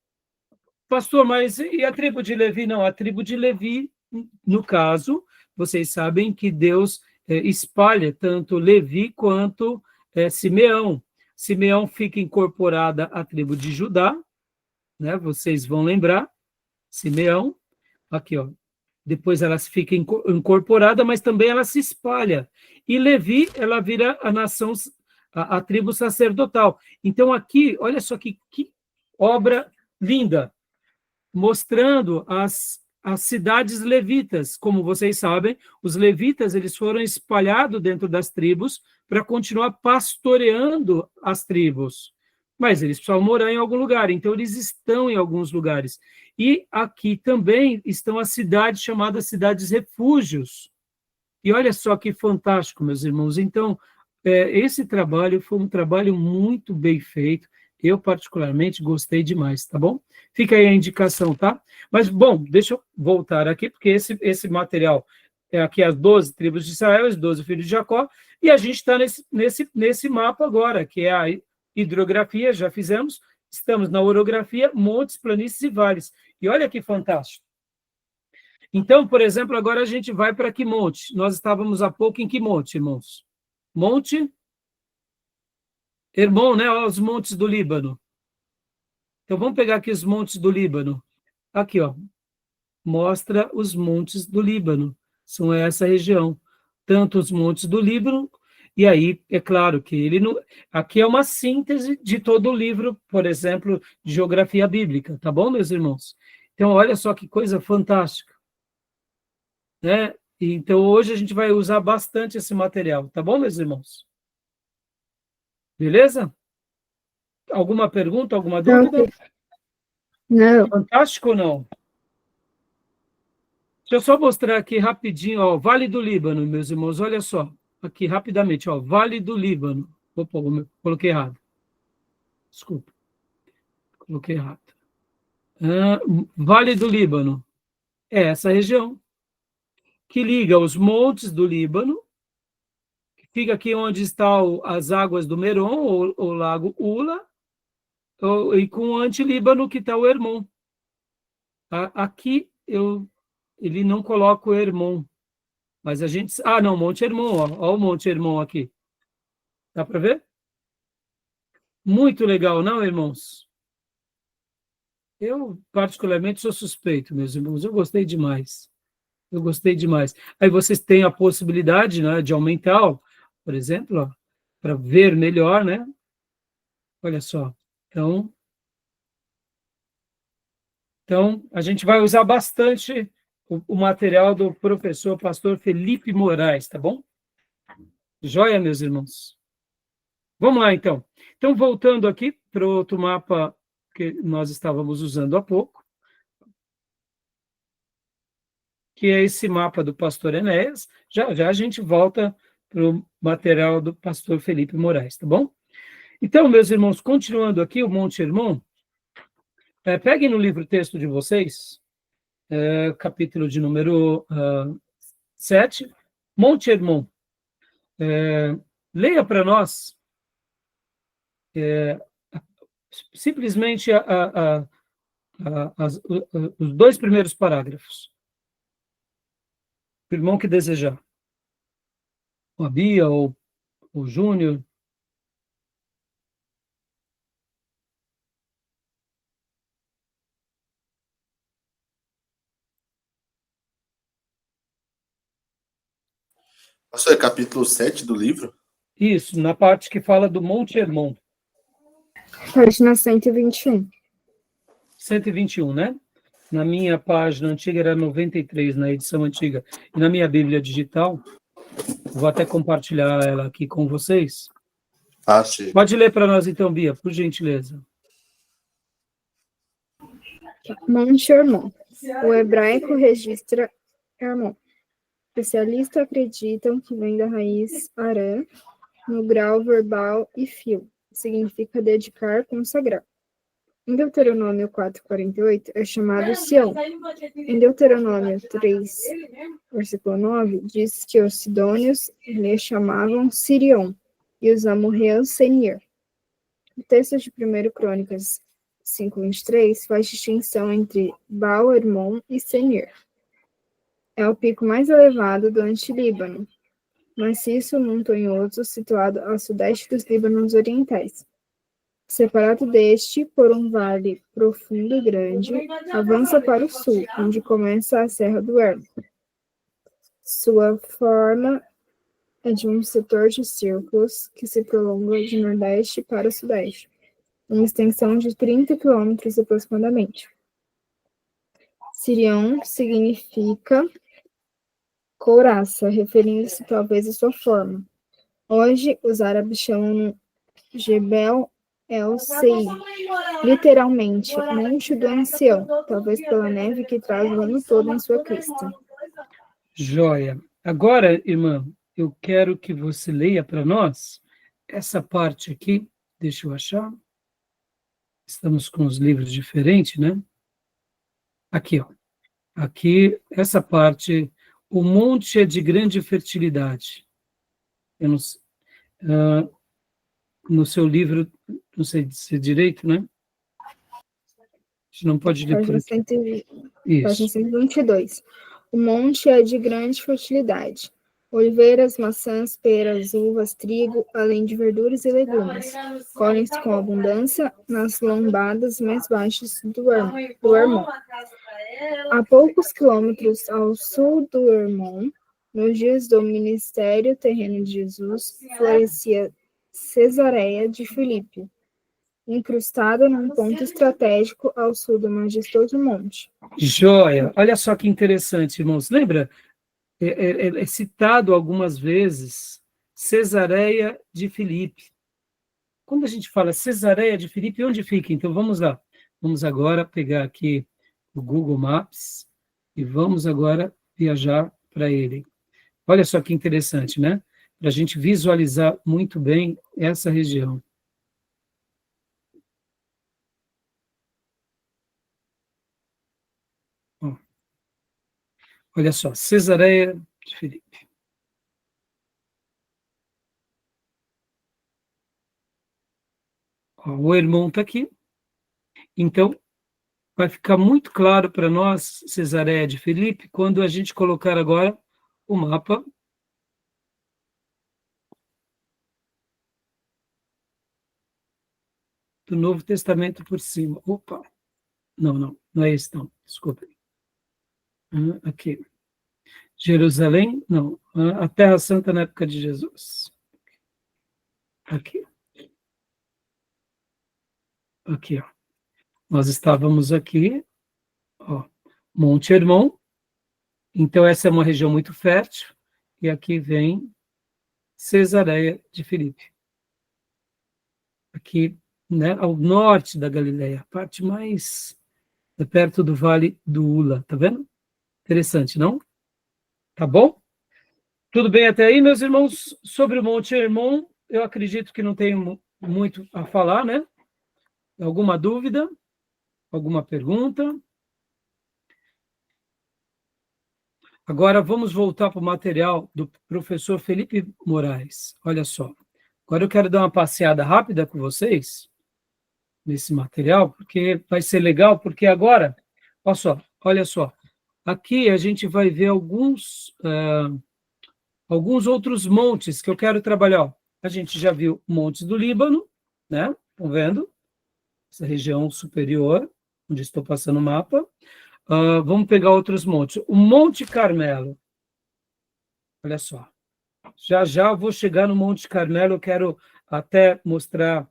Pastor, mas e a tribo de Levi? Não, a tribo de Levi, no caso, vocês sabem que Deus espalha tanto Levi quanto Simeão. Simeão fica incorporada à tribo de Judá, né? Vocês vão lembrar, Simeão, aqui, ó. Depois ela fica incorporada, mas também ela se espalha. E Levi, ela vira a nação, a tribo sacerdotal. Então aqui, olha só que obra linda, mostrando as cidades levitas. Como vocês sabem, os levitas eles foram espalhados dentro das tribos para continuar pastoreando as tribos. Mas eles precisavam morar em algum lugar, então eles estão em alguns lugares. E aqui também estão as cidades chamadas cidades refúgios. E olha só que fantástico, meus irmãos. Então, esse trabalho foi um trabalho muito bem feito. Eu, particularmente, gostei demais, tá bom? Fica aí a indicação, tá? Mas, bom, deixa eu voltar aqui, porque esse material é aqui as 12 tribos de Israel, os 12 filhos de Jacó, e a gente está nesse mapa agora, que é a hidrografia, já fizemos, estamos na orografia, montes, planícies e vales. E olha que fantástico. Então, por exemplo, agora a gente vai para que monte? Nós estávamos há pouco em que monte, irmãos? Monte Hermon, né? Olha os montes do Líbano. Então, vamos pegar aqui os montes do Líbano. Aqui, ó. Mostra os montes do Líbano. São essa região. Tanto os montes do Líbano, E aí, é claro que ele não... Aqui é uma síntese de todo o livro, por exemplo, de geografia bíblica, tá bom, meus irmãos? Então, olha só que coisa fantástica, né? Então, hoje a gente vai usar bastante esse material, tá bom, meus irmãos? Beleza? Alguma pergunta, alguma dúvida? Não. Fantástico ou não? Deixa eu só mostrar aqui rapidinho, ó, Vale do Líbano, meus irmãos, olha só, aqui rapidamente, ó, Vale do Líbano. Opa, coloquei errado. Desculpa, coloquei errado. Vale do Líbano é essa região que liga os montes do Líbano, que fica aqui onde estão as águas do Meron, ou o lago Ula, e com o anti-Líbano que está o Hermon. Aqui ele não coloca o Hermon, mas a gente... Ah, não, Monte Hermon, ó o Monte Hermon aqui. Dá para ver? Muito legal, não, irmãos? Eu, particularmente, sou suspeito, meus irmãos. Eu gostei demais. Eu gostei demais. Aí vocês têm a possibilidade, né, de aumentar, ó, por exemplo, para ver melhor, né? Olha só. Então, a gente vai usar bastante o material do professor pastor Felipe Moraes, tá bom? Joia, meus irmãos? Vamos lá, então. Então, voltando aqui para o outro mapa que nós estávamos usando há pouco, que é esse mapa do pastor Enéas. Já já a gente volta para o material do pastor Felipe Moraes, tá bom? Então, meus irmãos, continuando aqui, o Monte Hermon, peguem no livro texto de vocês, capítulo de número 7, Monte Hermon. Leia para nós simplesmente os 2 primeiros parágrafos. O irmão que desejar. O Bia ou o Júnior. Pastor, é capítulo 7 do livro? Isso, na parte que fala do Monte Hermon. Página 121. 121, né? Na minha página antiga era 93, na edição antiga. E na minha Bíblia digital, vou até compartilhar ela aqui com vocês. Achei. Pode ler para nós então, Bia, por gentileza. Monte Hermon. O hebraico registra Hermon. Especialistas acreditam que vem da raiz arã, no grau verbal e fio. Significa dedicar, consagrar. Em Deuteronômio 4:48 é chamado Sião. Em Deuteronômio 3, versículo 9, diz que os sidônios lhe chamavam Sirion e os amorreus Senir. O texto de 1 Crônicas 5:23 faz distinção entre Baal Hermon e Senir. É o pico mais elevado do Anti-Líbano, maciço montanhoso situado ao sudeste dos Líbanos orientais. Separado deste por um vale profundo e grande, avança para o sul, onde começa a Serra do Hermon. Sua forma é de um setor de círculos que se prolonga de nordeste para o sudeste, uma extensão de 30 quilômetros aproximadamente. Sirion significa couraça, referindo-se talvez à sua forma. Hoje, os árabes chamam Jebel El-Sei, literalmente, Monte do Ancião, talvez pela neve que traz o ano todo em sua crista. Joia. Agora, irmã, eu quero que você leia para nós essa parte aqui. Deixa eu achar. Estamos com os livros diferentes, né? Aqui, ó. Aqui, essa parte, o monte é de grande fertilidade. Eu não sei, no seu livro, não sei se é direito, né? A gente não pode ler por aqui. Página 122. O monte é de grande fertilidade. Oliveiras, maçãs, peras, uvas, trigo, além de verduras e legumes. Colhem-se com abundância nas lombadas mais baixas do Hermon. A poucos quilômetros ao sul do Hermon, Nos dias do ministério terreno de Jesus, florescia Cesareia de Filipe, incrustada num ponto estratégico ao sul do majestoso monte. Joia! Olha só que interessante, irmãos. Lembra? É citado algumas vezes Cesareia de Filipe. Quando a gente fala Cesareia de Filipe, onde fica? Então, vamos lá. Vamos agora pegar aqui o Google Maps e vamos agora viajar para ele. Olha só que interessante, né? Para a gente visualizar muito bem essa região. Ó, olha só, Cesareia de Filipe. Ó, o irmão está aqui. Então, vai ficar muito claro para nós, Cesareia de Filipe, quando a gente colocar agora o mapa do Novo Testamento por cima. Opa! Não é esse não, desculpa. Aqui. Jerusalém, não. A Terra Santa na época de Jesus. Aqui. Aqui, ó. Nós estávamos aqui, ó, Monte Hermon. Então, essa é uma região muito fértil. E aqui vem Cesareia de Filipe. Aqui, né, ao norte da Galileia, a parte mais perto do Vale do Ula, tá vendo? Interessante, não? Tá bom? Tudo bem até aí, meus irmãos? Sobre o Monte Hermon, eu acredito que não tenho muito a falar, né? Alguma dúvida? Alguma pergunta? Agora vamos voltar para o material do professor Felipe Moraes. Olha só. Agora eu quero dar uma passeada rápida com vocês nesse material, porque vai ser legal, porque agora, olha só, aqui a gente vai ver alguns outros montes que eu quero trabalhar. Ó, a gente já viu montes do Líbano, né? Estão vendo? Essa região superior, onde estou passando o mapa. Vamos pegar outros montes. O Monte Carmelo. Olha só. Já eu vou chegar no Monte Carmelo, eu quero até mostrar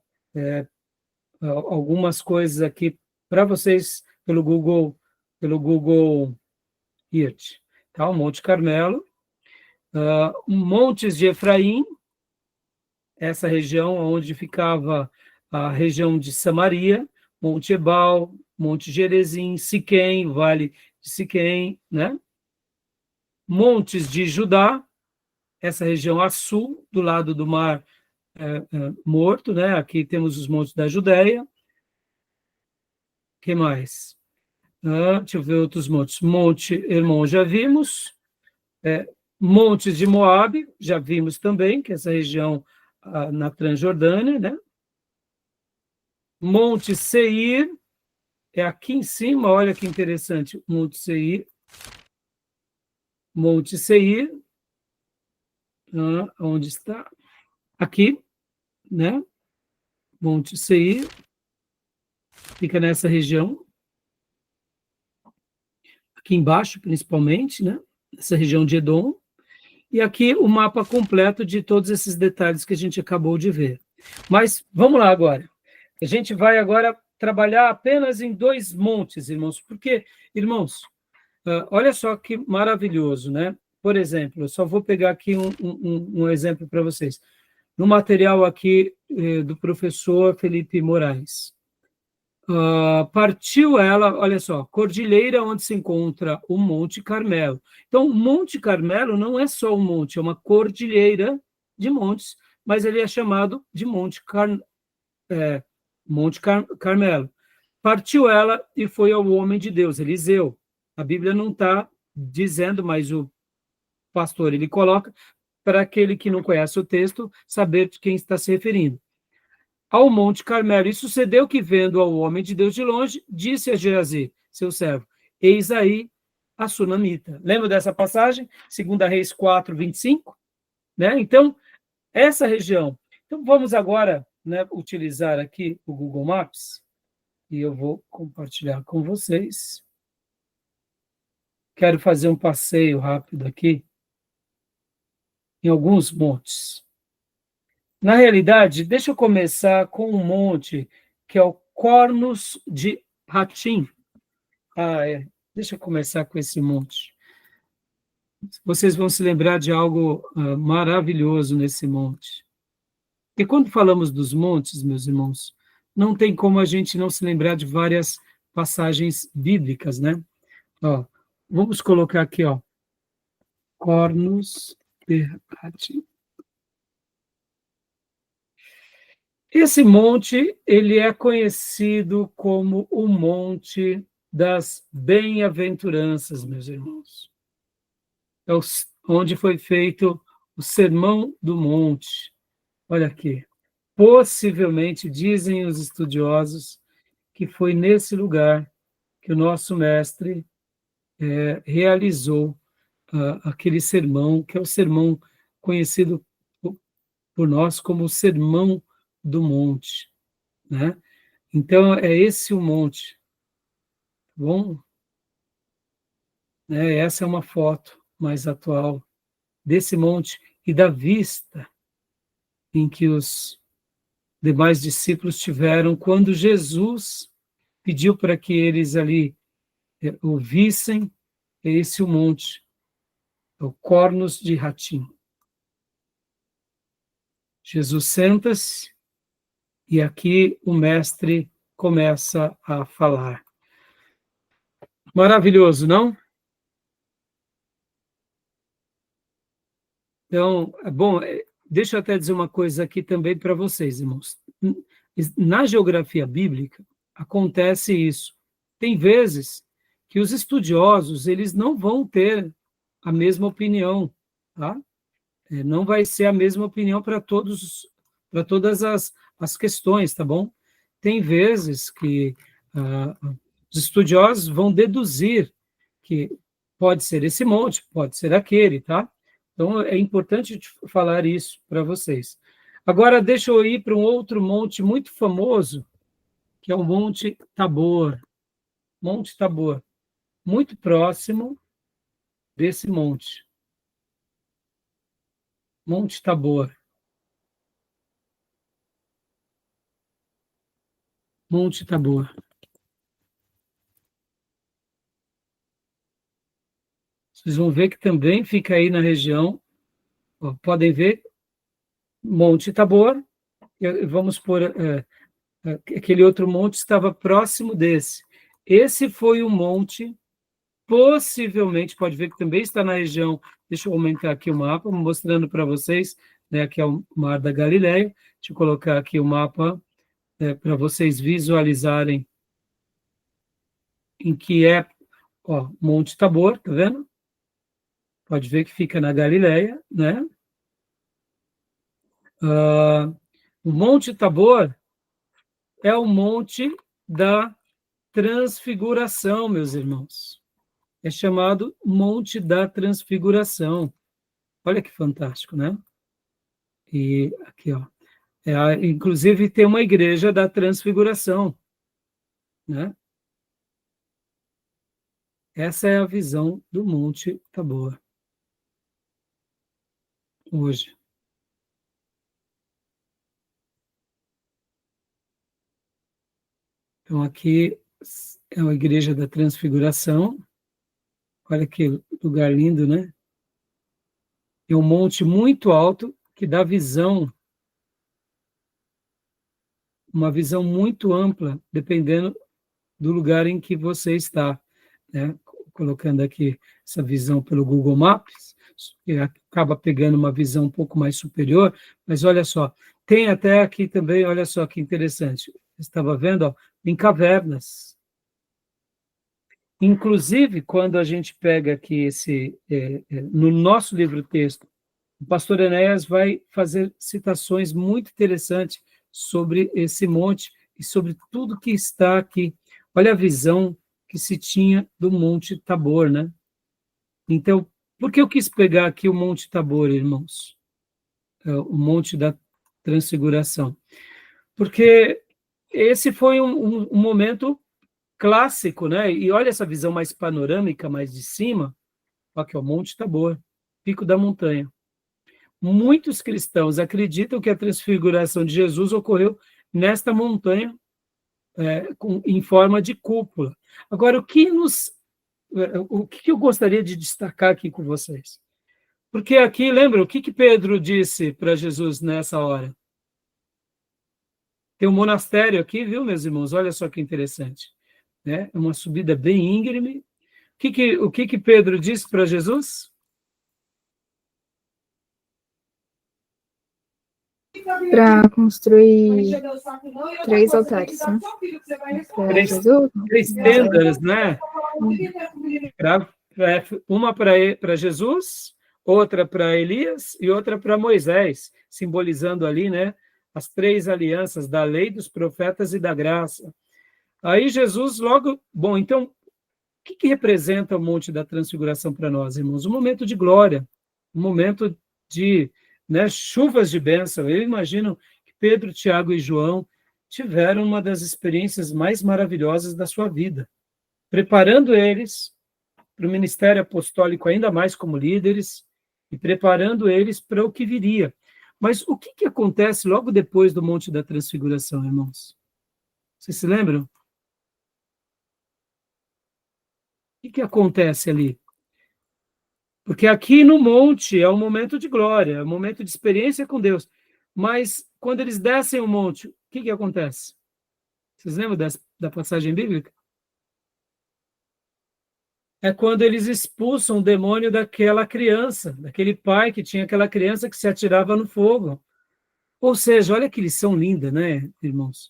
algumas coisas aqui para vocês pelo Google Earth. Tá? O Monte Carmelo. Montes de Efraim, essa região onde ficava a região de Samaria, Monte Ebal, Monte Gerezim, Siquém, Vale de Siquém, né? Montes de Judá, essa região a sul, do lado do Mar Morto, né? Aqui temos os montes da Judéia. O que mais? Deixa eu ver outros montes. Monte Hermon já vimos. Montes de Moabe, já vimos também, que é essa região na Transjordânia, né? Monte Seir, é aqui em cima, olha que interessante, Monte Seir. Monte Seir, onde está? Aqui, né? Monte Seir, fica nessa região, aqui embaixo, principalmente, né? Essa região de Edom. E aqui o mapa completo de todos esses detalhes que a gente acabou de ver. Mas vamos lá agora. A gente vai agora trabalhar apenas em 2 montes, irmãos, porque, irmãos, olha só que maravilhoso, né? Por exemplo, eu só vou pegar aqui um exemplo para vocês. No material aqui do professor Felipe Moraes. Partiu ela, olha só, cordilheira onde se encontra o Monte Carmelo. Então, o Monte Carmelo não é só um monte, é uma cordilheira de montes, mas ele é chamado de Monte Carmelo. Partiu ela e foi ao homem de Deus, Eliseu. A Bíblia não está dizendo, mas o pastor ele coloca para aquele que não conhece o texto saber de quem está se referindo. Ao Monte Carmelo. E sucedeu que, vendo ao homem de Deus de longe, disse a Geazi, seu servo, eis aí a sunamita. Lembra dessa passagem? 2 Reis 4, 25? Né? Então, essa região. Então, vamos agora, né, utilizar aqui o Google Maps, e eu vou compartilhar com vocês. Quero fazer um passeio rápido aqui em alguns montes. Na realidade, deixa eu começar com um monte que é o Cornos de Hatim. Deixa eu começar com esse monte. Vocês vão se lembrar de algo maravilhoso nesse monte. E quando falamos dos montes, meus irmãos, não tem como a gente não se lembrar de várias passagens bíblicas, né? Ó, vamos colocar aqui, ó, Cornos de Hatim. Esse monte, ele é conhecido como o Monte das Bem-aventuranças, meus irmãos. É onde foi feito o Sermão do Monte. Olha aqui. Possivelmente, dizem os estudiosos, que foi nesse lugar que o nosso mestre realizou aquele sermão, que é o sermão conhecido por nós como o Sermão do Monte, né? Então, é esse o monte, tá bom? Essa é uma foto mais atual desse monte e da vista em que os demais discípulos tiveram quando Jesus pediu para que eles ali ouvissem esse o monte, o Cornos de Hatim. Jesus senta-se e aqui o mestre começa a falar. Maravilhoso, não? Então, bom, deixa eu até dizer uma coisa aqui também para vocês, irmãos. Na geografia bíblica, acontece isso. Tem vezes que os estudiosos, eles não vão ter a mesma opinião, tá? Não vai ser a mesma opinião para todas as questões, tá bom? Tem vezes que os estudiosos vão deduzir que pode ser esse monte, pode ser aquele, tá? Então, é importante falar isso para vocês. Agora, deixa eu ir para um outro monte muito famoso, que é o Monte Tabor. Monte Tabor, muito próximo desse monte. Monte Tabor. Monte Tabor. Vocês vão ver que também fica aí na região, ó, podem ver, Monte Tabor, vamos pôr, aquele outro monte estava próximo desse. Esse foi o monte, possivelmente, pode ver que também está na região, deixa eu aumentar aqui o mapa, mostrando para vocês, né, aqui é o Mar da Galileia, deixa eu colocar aqui o mapa, para vocês visualizarem em que ó, Monte Tabor, tá vendo? Pode ver que fica na Galileia, né? O Monte Tabor é o Monte da Transfiguração, meus irmãos. É chamado Monte da Transfiguração. Olha que fantástico, né? E aqui, ó. Inclusive tem uma igreja da Transfiguração, né? Essa é a visão do Monte Tabor hoje. Então, aqui é a Igreja da Transfiguração. Olha que lugar lindo, né? É um monte muito alto que dá uma visão muito ampla, dependendo do lugar em que você está, né? Colocando aqui essa visão pelo Google Maps, que acaba pegando uma visão um pouco mais superior, mas olha só, tem até aqui também, olha só que interessante, estava vendo, ó, em cavernas. Inclusive, quando a gente pega aqui no nosso livro-texto, o pastor Enéas vai fazer citações muito interessantes sobre esse monte e sobre tudo que está aqui. Olha a visão que se tinha do Monte Tabor, né? Então, por que eu quis pegar aqui o Monte Tabor, irmãos? O Monte da Transfiguração. Porque esse foi um momento clássico, né? E olha essa visão mais panorâmica, mais de cima, aqui é o Monte Tabor, pico da montanha. muitos cristãos acreditam que a transfiguração de Jesus ocorreu nesta montanha, em forma de cúpula. Agora, o que eu gostaria de destacar aqui com vocês? Porque aqui, lembra, o que Pedro disse para Jesus nessa hora? Tem um monastério aqui, viu, meus irmãos? Olha só que interessante. É uma subida bem íngreme. O que Pedro disse para Jesus? Para construir 3 altares, né? Três tendas, né? Uma para Jesus, outra para Elias e outra para Moisés, simbolizando ali, né, as 3 alianças da lei, dos profetas e da graça. Aí Jesus logo... Bom, então, o que representa o Monte da Transfiguração para nós, irmãos? Um momento de glória, um momento de, né, chuvas de bênção. Eu imagino que Pedro, Tiago e João tiveram uma das experiências mais maravilhosas da sua vida, preparando eles para o ministério apostólico ainda mais como líderes e preparando eles para o que viria. Mas o que acontece logo depois do Monte da Transfiguração, irmãos? Vocês se lembram? O que acontece ali? Porque aqui no monte é um momento de glória, é um momento de experiência com Deus. Mas quando eles descem o monte, o que acontece? Vocês lembram da passagem bíblica? É quando eles expulsam o demônio daquela criança, daquele pai que tinha aquela criança que se atirava no fogo. Ou seja, olha que lição linda, né, irmãos?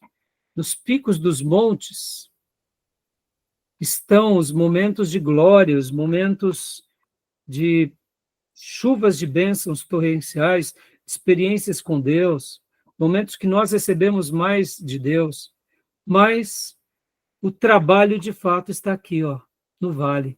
Nos picos dos montes estão os momentos de glória, os momentos de chuvas de bênçãos torrenciais, experiências com Deus, momentos que nós recebemos mais de Deus, mas o trabalho de fato está aqui, ó, no vale.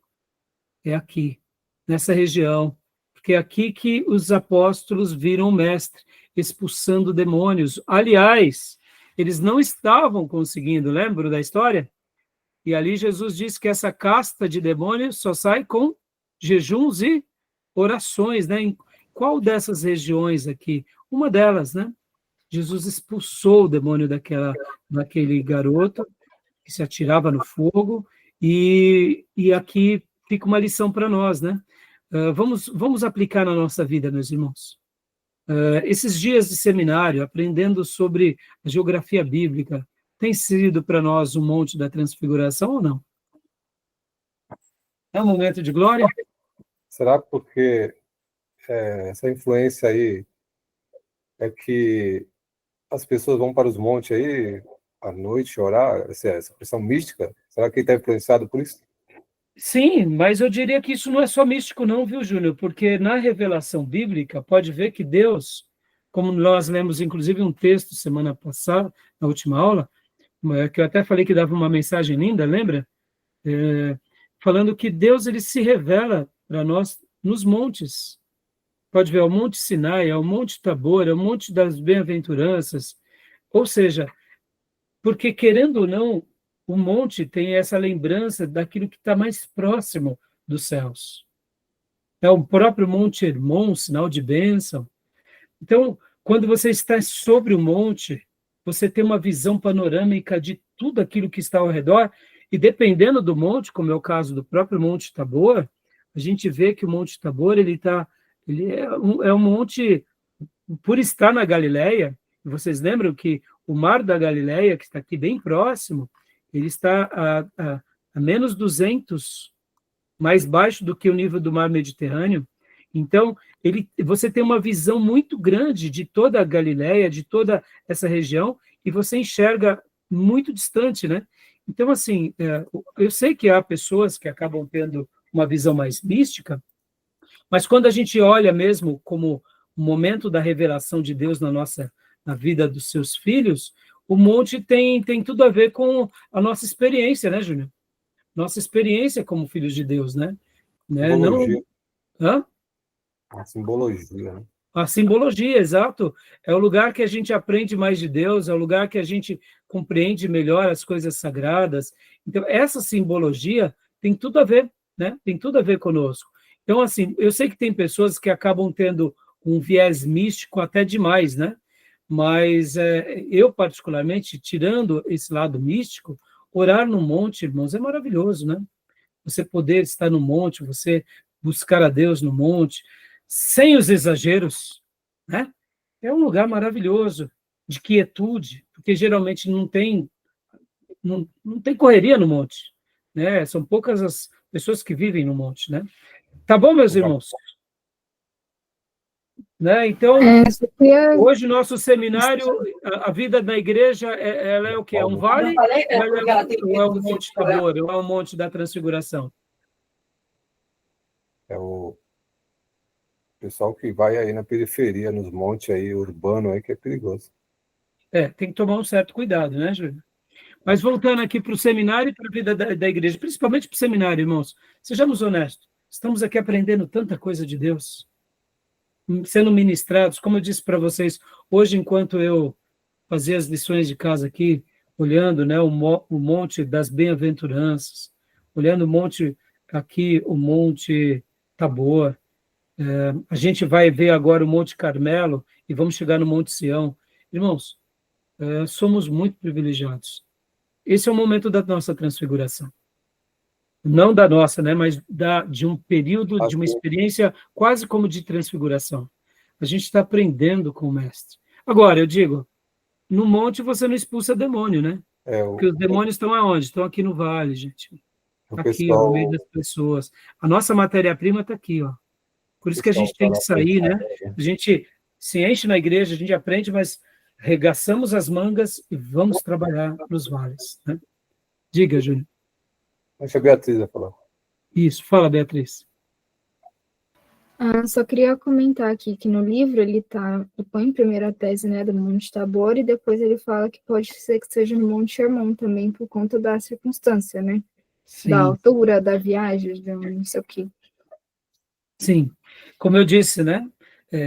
É aqui, nessa região, porque é aqui que os apóstolos viram o mestre expulsando demônios. Aliás, eles não estavam conseguindo, lembra da história? E ali Jesus disse que essa casta de demônios só sai com jejuns e orações, né? Em qual dessas regiões aqui? Uma delas, né? Jesus expulsou o demônio daquele garoto que se atirava no fogo, e aqui fica uma lição para nós, né? Vamos aplicar na nossa vida, meus irmãos. Esses dias de seminário, aprendendo sobre a geografia bíblica, tem sido para nós um Monte da Transfiguração ou não? É um momento de glória? Será porque essa influência aí é que as pessoas vão para os montes aí à noite orar, essa questão mística? Será que ele está influenciado por isso? Sim, mas eu diria que isso não é só místico não, viu, Júnior? Porque na revelação bíblica, pode ver que Deus, como nós lemos inclusive um texto semana passada, na última aula, que eu até falei que dava uma mensagem linda, lembra? Falando que Deus ele se revela para nós nos montes. Pode ver, é o Monte Sinai, é o Monte Tabor, é o Monte das Bem-aventuranças. Ou seja, porque querendo ou não, o monte tem essa lembrança daquilo que está mais próximo dos céus. É o próprio Monte Hermon, sinal de bênção. Então, quando você está sobre o monte, você tem uma visão panorâmica de tudo aquilo que está ao redor, e dependendo do monte, como é o caso do próprio Monte Tabor, a gente vê que o Monte Tabor ele é um monte, por estar na Galileia, vocês lembram que o Mar da Galileia, que está aqui bem próximo, ele está a menos 200 mais baixo do que o nível do mar Mediterrâneo. Então, você tem uma visão muito grande de toda a Galileia, de toda essa região, e você enxerga muito distante, né? Então, assim, eu sei que há pessoas que acabam tendo uma visão mais mística, mas quando a gente olha mesmo como o momento da revelação de Deus na vida dos seus filhos, o monte tem tudo a ver com a nossa experiência, né, Júnior? Nossa experiência como filhos de Deus, né? Simbologia. Hã? A simbologia, né? A simbologia, exato. É o lugar que a gente aprende mais de Deus, é o lugar que a gente compreende melhor as coisas sagradas. Então, essa simbologia tem tudo a ver, né? Tem tudo a ver conosco. Então, assim, eu sei que tem pessoas que acabam tendo um viés místico até demais, né? Mas eu, particularmente, tirando esse lado místico, orar no monte, irmãos, é maravilhoso, né? Você poder estar no monte, você buscar a Deus no monte, sem os exageros, né? É um lugar maravilhoso, de quietude, porque geralmente não tem correria no monte, né? São poucas as pessoas que vivem no monte, né? Tá bom, meus irmãos? Né? Então, Só queria... hoje o nosso seminário, a vida da igreja, ela é o quê? É um vale? Ou é um monte Tabor? Ou é um monte da transfiguração? É o pessoal que vai aí na periferia, nos montes aí, urbano aí, que é perigoso. Tem que tomar um certo cuidado, né, Júlio? Mas voltando aqui para o seminário e para a vida da igreja, principalmente para o seminário, irmãos, sejamos honestos, estamos aqui aprendendo tanta coisa de Deus, sendo ministrados, como eu disse para vocês, hoje, enquanto eu fazia as lições de casa aqui, olhando, né, o monte das bem-aventuranças, olhando o monte aqui, o monte Tabor, a gente vai ver agora o Monte Carmelo e vamos chegar no Monte Sião. Irmãos, somos muito privilegiados. Esse é o momento da nossa transfiguração. Não da nossa, né, mas de um período, de uma experiência quase como de transfiguração. A gente está aprendendo com o Mestre. Agora, eu digo, no monte você não expulsa demônio, né? Porque os demônios estão aonde? Estão aqui no vale, gente. Aqui, ó, no meio das pessoas. A nossa matéria-prima está aqui, ó. Por isso que a gente tem que sair, né? A gente se enche na igreja, a gente aprende, mas regaçamos as mangas e vamos trabalhar nos vales, né? Diga, Júnior. Deixa a Beatriz vai falar. Isso, fala, Beatriz. Só queria comentar aqui que no livro ele põe primeiro a tese, né, do Monte Tabor, e depois ele fala que pode ser que seja no Monte Hermon também, por conta da circunstância, né? Sim. Da altura, da viagem, de não sei o quê. Sim, como eu disse, né?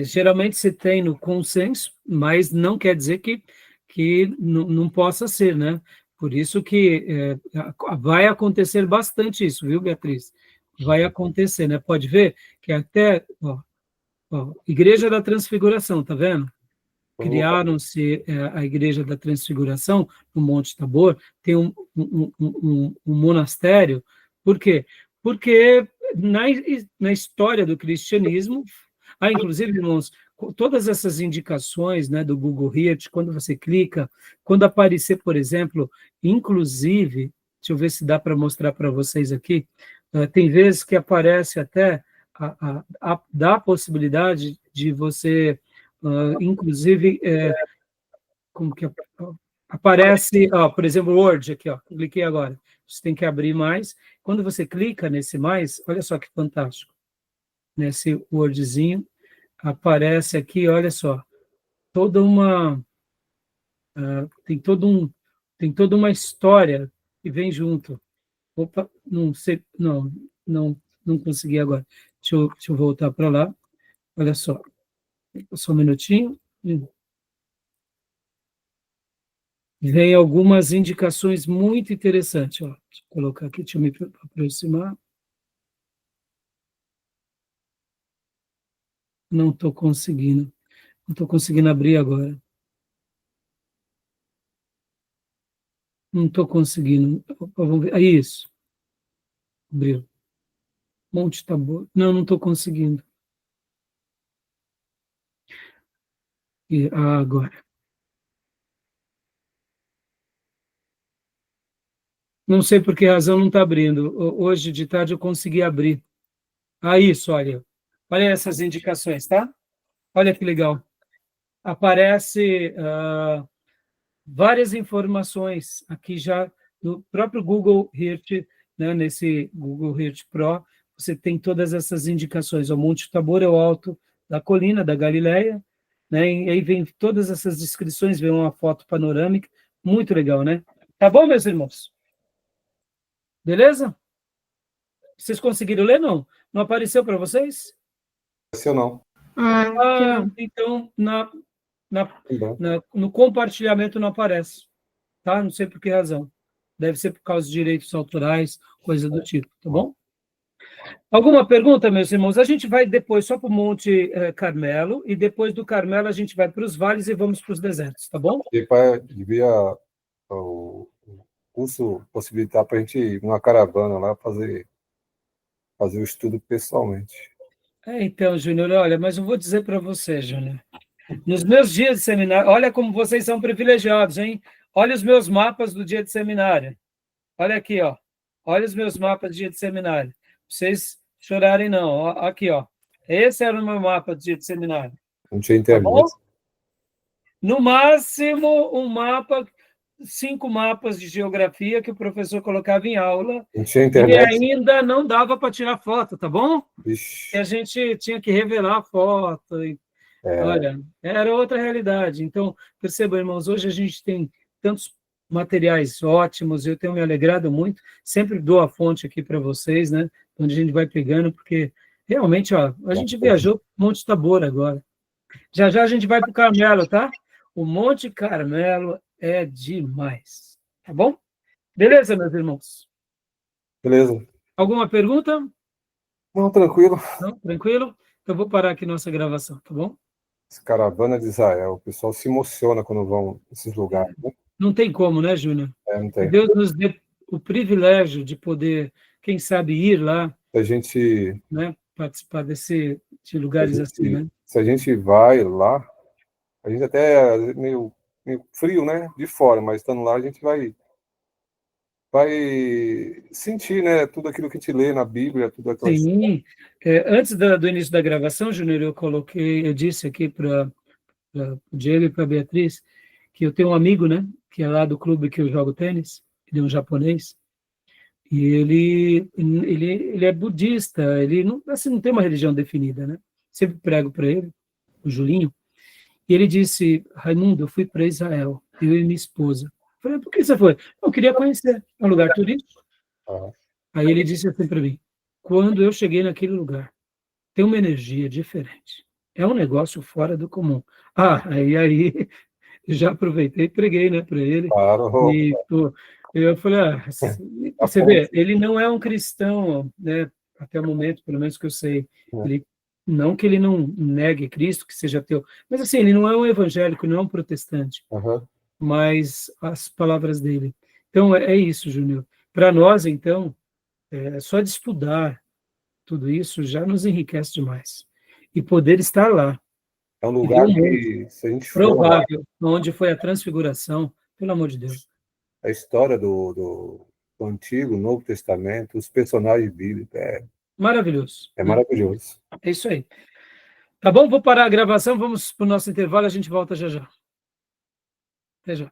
Geralmente se tem no consenso, mas não quer dizer que não possa ser, né? Por isso que vai acontecer bastante isso, viu, Beatriz? Vai acontecer, né? Pode ver que até, ó, Igreja da Transfiguração, tá vendo? Criaram-se a Igreja da Transfiguração no Monte Tabor, tem um monastério. Por quê? Porque na história do cristianismo, inclusive, irmãos, todas essas indicações, né, do Google Earth, quando você clica, quando aparecer, por exemplo, inclusive, deixa eu ver se dá para mostrar para vocês aqui, tem vezes que aparece até dá a possibilidade de você, inclusive, como que aparece, por exemplo, o Word aqui, ó, cliquei agora, você tem que abrir mais, quando você clica nesse mais, olha só que fantástico, nesse Wordzinho, aparece aqui, olha só, toda uma, tem toda uma história que vem junto. Opa, não sei, não consegui agora. Deixa eu voltar para lá. Olha só um minutinho. Vem algumas indicações muito interessantes. Ó. Deixa eu colocar aqui, deixa eu me aproximar. Não estou conseguindo abrir agora. Não estou conseguindo. Vamos ver. Isso. Abriu. Monte Tabor. Não estou conseguindo. Agora. Não sei por que razão não está abrindo. Hoje de tarde eu consegui abrir. Isso, olha. Olha essas indicações, tá? Olha que legal. Aparece várias informações aqui já no próprio Google Earth, né, nesse Google Earth Pro, você tem todas essas indicações. O Monte Tabor é o alto da colina da Galileia, né, e aí vem todas essas descrições, vem uma foto panorâmica, muito legal, né? Tá bom, meus irmãos? Beleza? Vocês conseguiram ler, não? Não apareceu para vocês? Apareceu, não. Não. Então, no compartilhamento não aparece, tá? Não sei por que razão. Deve ser por causa de direitos autorais, coisa do tipo, tá bom? Alguma pergunta, meus irmãos? A gente vai depois só para o Monte Carmelo, e depois do Carmelo a gente vai para os vales e vamos para os desertos, tá bom? Devia o curso possibilitar para a gente ir numa caravana lá fazer o estudo pessoalmente. Então, Júnior, olha, mas eu vou dizer para você, Júnior, nos meus dias de seminário, olha como vocês são privilegiados, hein? Olha os meus mapas do dia de seminário. Olha aqui, ó. Olha os meus mapas do dia de seminário. Pra vocês chorarem, não. Ó, aqui, ó. Esse era o meu mapa do dia de seminário. Não tinha Tá bom? internet. No máximo, 5 mapas de geografia que o professor colocava em aula, Não tinha e internet. ainda não dava para tirar foto, tá bom? Vixe, E a gente tinha que revelar a foto. Olha, era outra realidade. Então, percebam, irmãos, hoje a gente tem tantos materiais ótimos, eu tenho me alegrado muito, sempre dou a fonte aqui para vocês, né, onde a gente vai pegando, porque realmente, ó, a gente viajou para o Monte Tabor agora. Já já a gente vai para o Carmelo, tá? O Monte Carmelo é demais, tá bom? Beleza, meus irmãos? beleza. Alguma pergunta? Não, tranquilo. Não? Tranquilo? Eu vou parar aqui nossa gravação, tá bom? Essa caravana de Israel, o pessoal se emociona quando vão nesses lugares, né? Não tem como, né, Júnior? Não Que tem. Deus nos dê o privilégio de poder, quem sabe, ir lá, A gente, né, participar de lugares assim, né? se a gente vai lá, a gente até é meio frio, né? De fora, mas estando lá a gente vai sentir, né? Tudo aquilo que a gente lê na Bíblia, tudo aquilo. Sim. Antes do início da gravação, Júnior, eu disse aqui para o Diego e para a Beatriz que eu tenho um amigo, né, que é lá do clube que eu jogo tênis, ele é um japonês, e ele é budista, ele não, assim, não tem uma religião definida, né? Sempre prego para ele, o Julinho, e ele disse: Raimundo, eu fui para Israel, eu e minha esposa. Eu falei: por que você foi? Eu queria conhecer, é um lugar turístico. Aí ele disse assim para mim: quando eu cheguei naquele lugar, tem uma energia diferente. É um negócio fora do comum. Aí já aproveitei e preguei, né, para ele. Claro. E eu falei: você vê, ele não é um cristão, né, até o momento, pelo menos que eu sei. Ele, não que ele não negue Cristo, que seja ateu, mas assim, ele não é um evangélico, não é um protestante. Mas as palavras dele. Então, é isso, Júnior. Para nós, então, só de estudar tudo isso já nos enriquece demais. E poder estar lá. É um lugar que, se a gente for provável, onde foi a transfiguração, pelo amor de Deus. A história do Antigo, Novo Testamento, os personagens bíblicos, maravilhoso. É maravilhoso. É isso aí. Tá bom? Vou parar a gravação, vamos para o nosso intervalo, a gente volta já já. Até já.